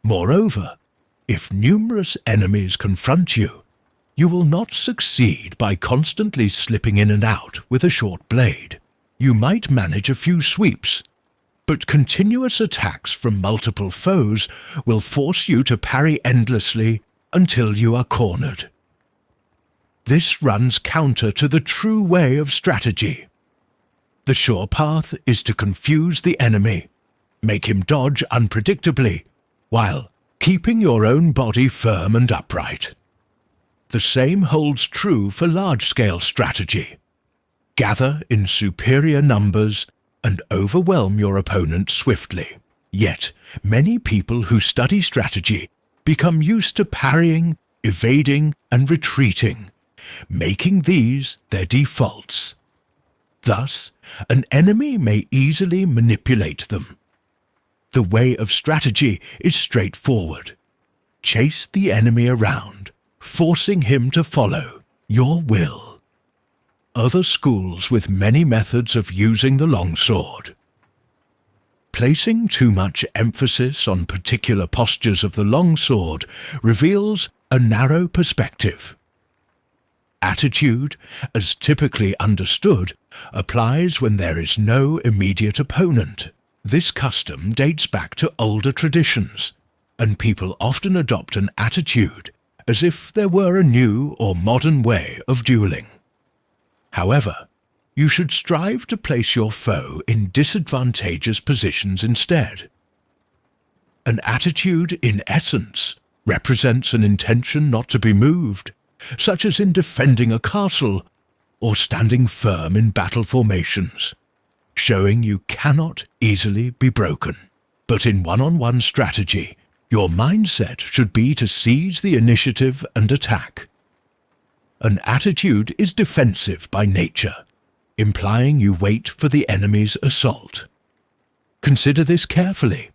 Moreover, if numerous enemies confront you, you will not succeed by constantly slipping in and out with a short blade. You might manage a few sweeps, but continuous attacks from multiple foes will force you to parry endlessly until you are cornered. This runs counter to the true way of strategy. The sure path is to confuse the enemy, make him dodge unpredictably, while keeping your own body firm and upright. The same holds true for large-scale strategy. Gather in superior numbers and overwhelm your opponent swiftly. Yet, many people who study strategy become used to parrying, evading, and retreating, making these their defaults. Thus, an enemy may easily manipulate them. The way of strategy is straightforward. Chase the enemy around, forcing him to follow your will. Other schools with many methods of using the longsword. Placing too much emphasis on particular postures of the longsword reveals a narrow perspective. Attitude, as typically understood, applies when there is no immediate opponent. This custom dates back to older traditions, and people often adopt an attitude as if there were a new or modern way of dueling. However, you should strive to place your foe in disadvantageous positions instead. An attitude, in essence, represents an intention not to be moved, such as in defending a castle or standing firm in battle formations, showing you cannot easily be broken. But in one-on-one strategy, your mindset should be to seize the initiative and attack. An attitude is defensive by nature, implying you wait for the enemy's assault. Consider this carefully.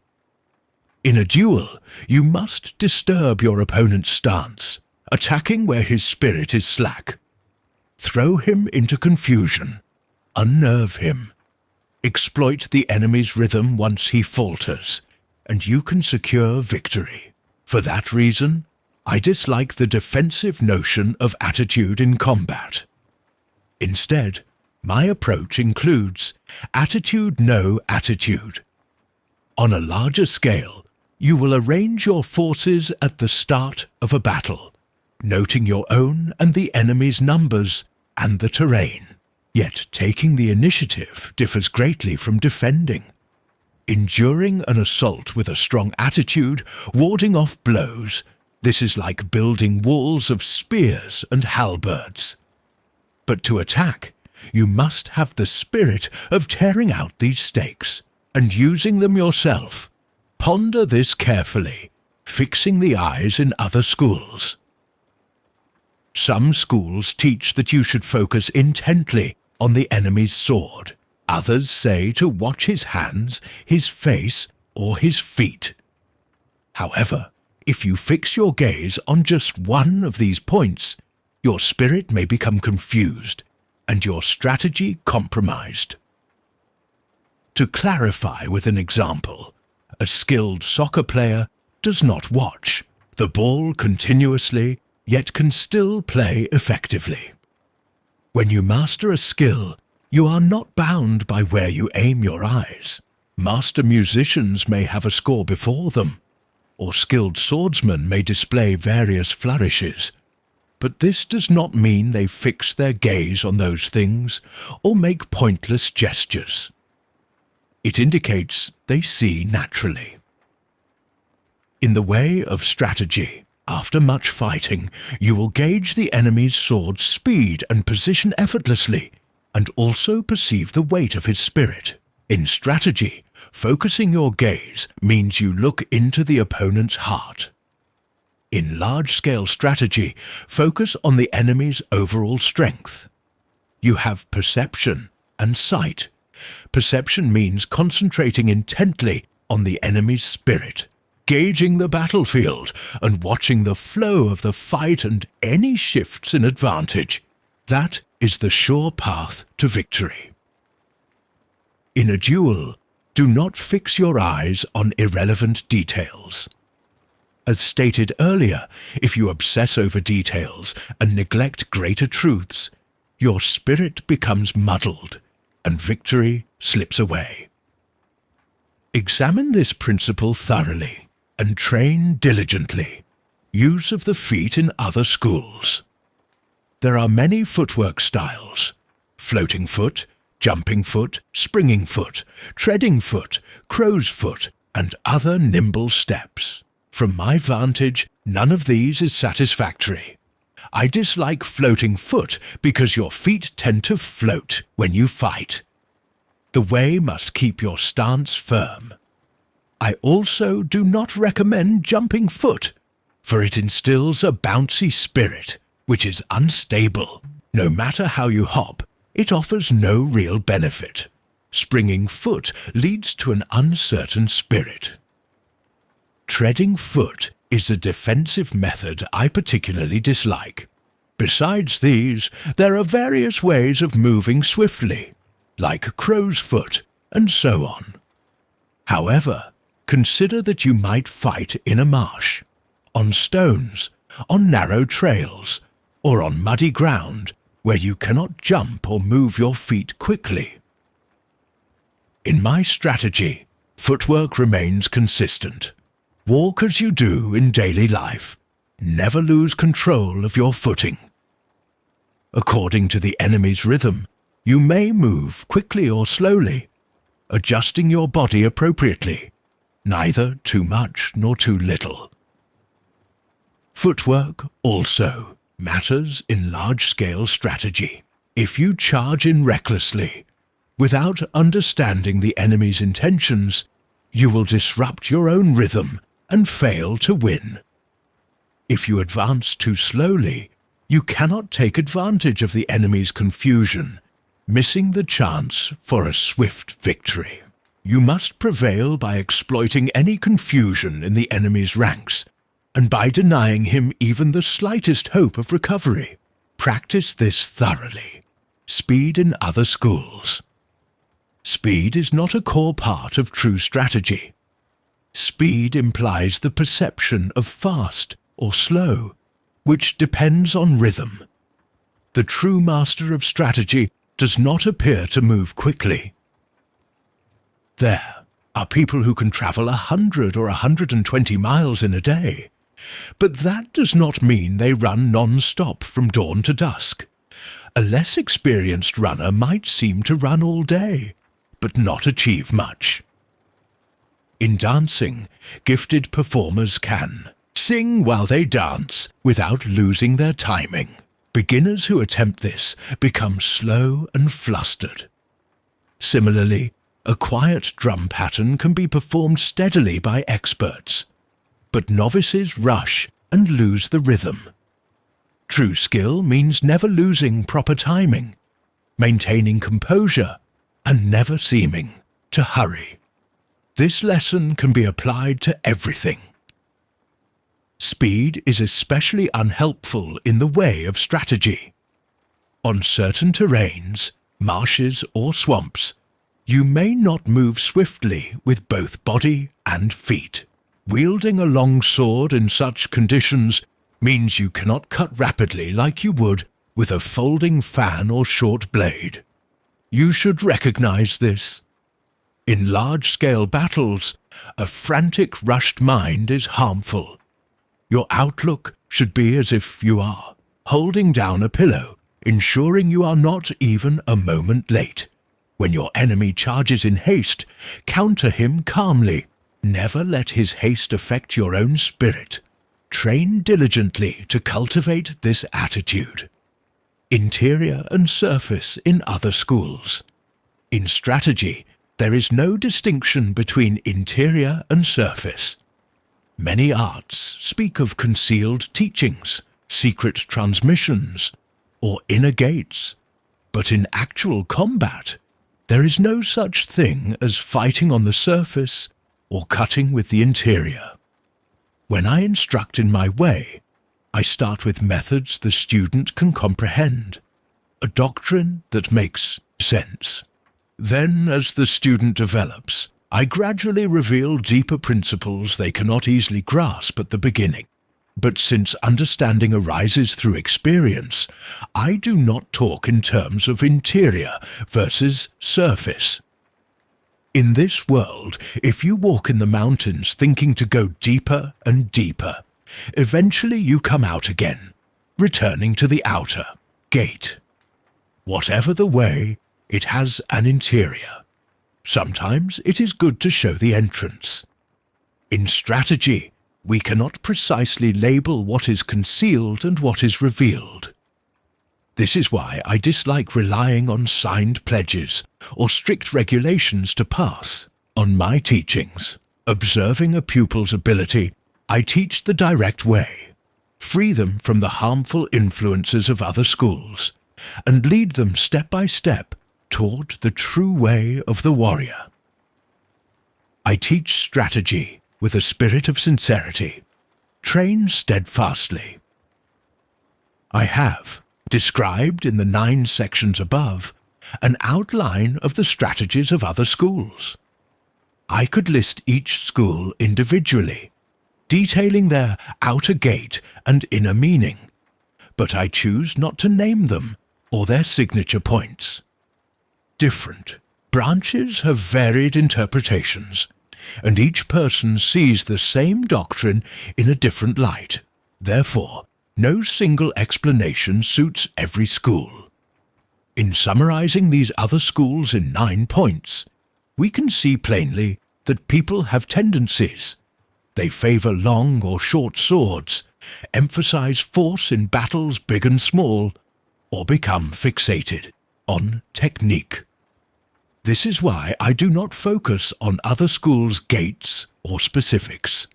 In a duel, you must disturb your opponent's stance, attacking where his spirit is slack. Throw him into confusion, unnerve him, exploit the enemy's rhythm once he falters, and you can secure victory. For that reason, I dislike the defensive notion of attitude in combat. Instead, my approach includes attitude no attitude. On a larger scale, you will arrange your forces at the start of a battle, noting your own and the enemy's numbers and the terrain. Yet taking the initiative differs greatly from defending. Enduring an assault with a strong attitude, warding off blows, this is like building walls of spears and halberds. But to attack, You must have the spirit of tearing out these stakes and using them yourself. Ponder this carefully, fixing the eyes in other schools. Some schools teach that you should focus intently on the enemy's sword. Others say to watch his hands, his face, or his feet. However, if you fix your gaze on just one of these points, your spirit may become confused and your strategy compromised. To clarify with an example, a skilled soccer player does not watch the ball continuously, yet can still play effectively. When you master a skill, you are not bound by where you aim your eyes. Master musicians may have a score before them, or skilled swordsmen may display various flourishes, but this does not mean they fix their gaze on those things or make pointless gestures. It indicates they see naturally. In the way of strategy, after much fighting, you will gauge the enemy's sword's speed and position effortlessly, and also perceive the weight of his spirit. In strategy, focusing your gaze means you look into the opponent's heart. In large-scale strategy, focus on the enemy's overall strength. You have perception and sight. Perception means concentrating intently on the enemy's spirit, gauging the battlefield and watching the flow of the fight and any shifts in advantage. That is the sure path to victory. In a duel, do not fix your eyes on irrelevant details. As stated earlier, if you obsess over details and neglect greater truths, your spirit becomes muddled and victory slips away. Examine this principle thoroughly and train diligently. Use of the feet in other schools. There are many footwork styles: floating foot, jumping foot, springing foot, treading foot, crow's foot, and other nimble steps. From my vantage, none of these is satisfactory. I dislike floating foot because your feet tend to float when you fight. The way must keep your stance firm. I also do not recommend jumping foot, for it instills a bouncy spirit, which is unstable. No matter how you hop, it offers no real benefit. Springing foot leads to an uncertain spirit. Treading foot is a defensive method I particularly dislike. Besides these, there are various ways of moving swiftly, like crow's foot, and so on. However, consider that you might fight in a marsh, on stones, on narrow trails, or on muddy ground where you cannot jump or move your feet quickly. In my strategy, footwork remains consistent. Walk as you do in daily life. Never lose control of your footing. According to the enemy's rhythm, you may move quickly or slowly, adjusting your body appropriately, neither too much nor too little. Footwork also matters in large-scale strategy. If you charge in recklessly, without understanding the enemy's intentions, you will disrupt your own rhythm and fail to win. If you advance too slowly, you cannot take advantage of the enemy's confusion, missing the chance for a swift victory. You must prevail by exploiting any confusion in the enemy's ranks, and by denying him even the slightest hope of recovery. Practice this thoroughly. Speed in other schools. Speed is not a core part of true strategy. Speed implies the perception of fast or slow, which depends on rhythm. The true master of strategy does not appear to move quickly. There are people who can travel 100 or 120 miles in a day, but that does not mean they run non-stop from dawn to dusk. A less experienced runner might seem to run all day, but not achieve much. In dancing, gifted performers can sing while they dance without losing their timing. Beginners who attempt this become slow and flustered. Similarly, a quiet drum pattern can be performed steadily by experts, but novices rush and lose the rhythm. True skill means never losing proper timing, maintaining composure, and never seeming to hurry. This lesson can be applied to everything. Speed is especially unhelpful in the way of strategy. On certain terrains, marshes or swamps, you may not move swiftly with both body and feet. Wielding a long sword in such conditions means you cannot cut rapidly like you would with a folding fan or short blade. You should recognize this. In large-scale battles, a frantic, rushed mind is harmful. Your outlook should be as if you are holding down a pillow, ensuring you are not even a moment late. When your enemy charges in haste, counter him calmly. Never let his haste affect your own spirit. Train diligently to cultivate this attitude. Interior and surface in other schools. In strategy, there is no distinction between interior and surface. Many arts speak of concealed teachings, secret transmissions, or inner gates, but in actual combat, there is no such thing as fighting on the surface or cutting with the interior. When I instruct in my way, I start with methods the student can comprehend, a doctrine that makes sense. Then, as the student develops, I gradually reveal deeper principles they cannot easily grasp at the beginning. But since understanding arises through experience, I do not talk in terms of interior versus surface. In this world, if you walk in the mountains thinking to go deeper and deeper, eventually you come out again, returning to the outer gate. Whatever the way, it has an interior. Sometimes it is good to show the entrance. In strategy, we cannot precisely label what is concealed and what is revealed. This is why I dislike relying on signed pledges or strict regulations to pass on my teachings. Observing a pupil's ability, I teach the direct way, free them from the harmful influences of other schools, and lead them step by step toward the true way of the warrior. I teach strategy with a spirit of sincerity. Train steadfastly. I have, described in the 9 sections above, an outline of the strategies of other schools. I could list each school individually, detailing their outer gate and inner meaning, but I choose not to name them or their signature points. Different branches have varied interpretations, and each person sees the same doctrine in a different light. Therefore, no single explanation suits every school. In summarizing these other schools in 9 points, we can see plainly that people have tendencies. They favor long or short swords, emphasize force in battles big and small, or become fixated on technique. This is why I do not focus on other schools' gates or specifics.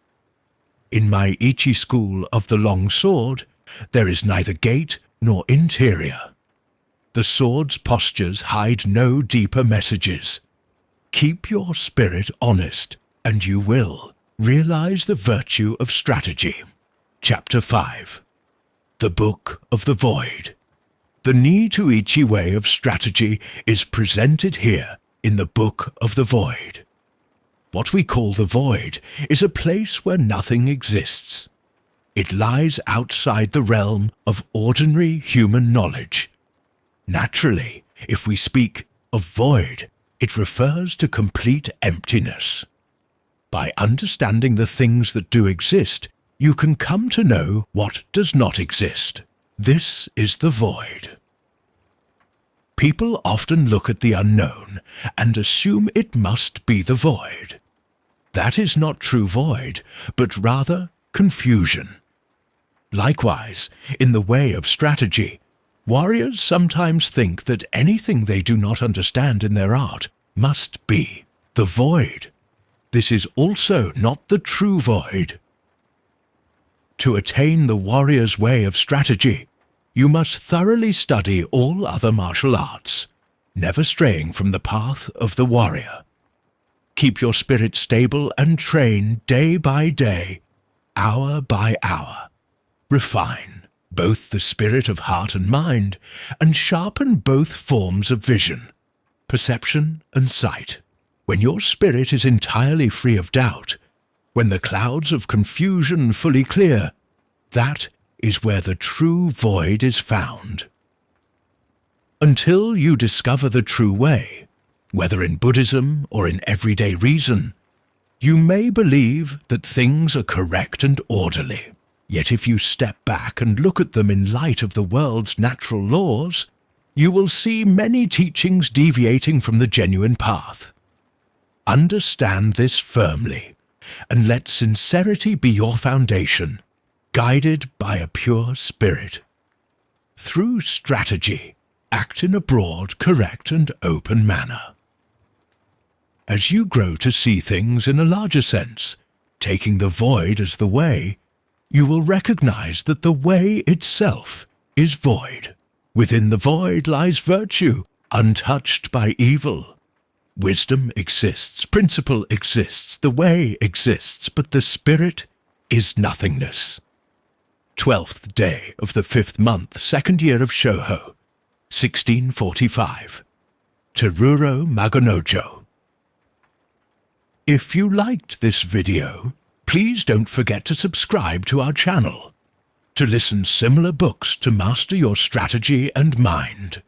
In my Ichi school of the long sword, there is neither gate nor interior. The sword's postures hide no deeper messages. Keep your spirit honest, and you will realize the virtue of strategy. Chapter 5. The Book of the Void. The Ni-to-Ichi way of strategy is presented here in the Book of the Void. What we call the void is a place where nothing exists. It lies outside the realm of ordinary human knowledge. Naturally, if we speak of void, it refers to complete emptiness. By understanding the things that do exist, you can come to know what does not exist. This is the void. People often look at the unknown and assume it must be the void. That is not true void, but rather confusion. Likewise, in the way of strategy, Warriors sometimes think that anything they do not understand in their art must be the void. This is also not the true void. To attain the warrior's way of strategy, you must thoroughly study all other martial arts, never straying from the path of the warrior. Keep your spirit stable and train day by day, hour by hour. Refine both the spirit of heart and mind, and sharpen both forms of vision, perception and sight. When your spirit is entirely free of doubt, when the clouds of confusion fully clear, that is where the true void is found. Until you discover the true way, whether in Buddhism or in everyday reason, you may believe that things are correct and orderly. Yet if you step back and look at them in light of the world's natural laws, you will see many teachings deviating from the genuine path. Understand this firmly, and let sincerity be your foundation, guided by a pure spirit. Through strategy, act in a broad, correct, and open manner. As you grow to see things in a larger sense, taking the void as the way, you will recognize that the way itself is void. Within the void lies virtue, untouched by evil. Wisdom exists, principle exists, the way exists, but the spirit is nothingness. 12th day of the 5th month, 2nd year of Shoho, 1645. Teruro Magonojo. If you liked this video, please don't forget to subscribe to our channel to listen similar books to master your strategy and mind.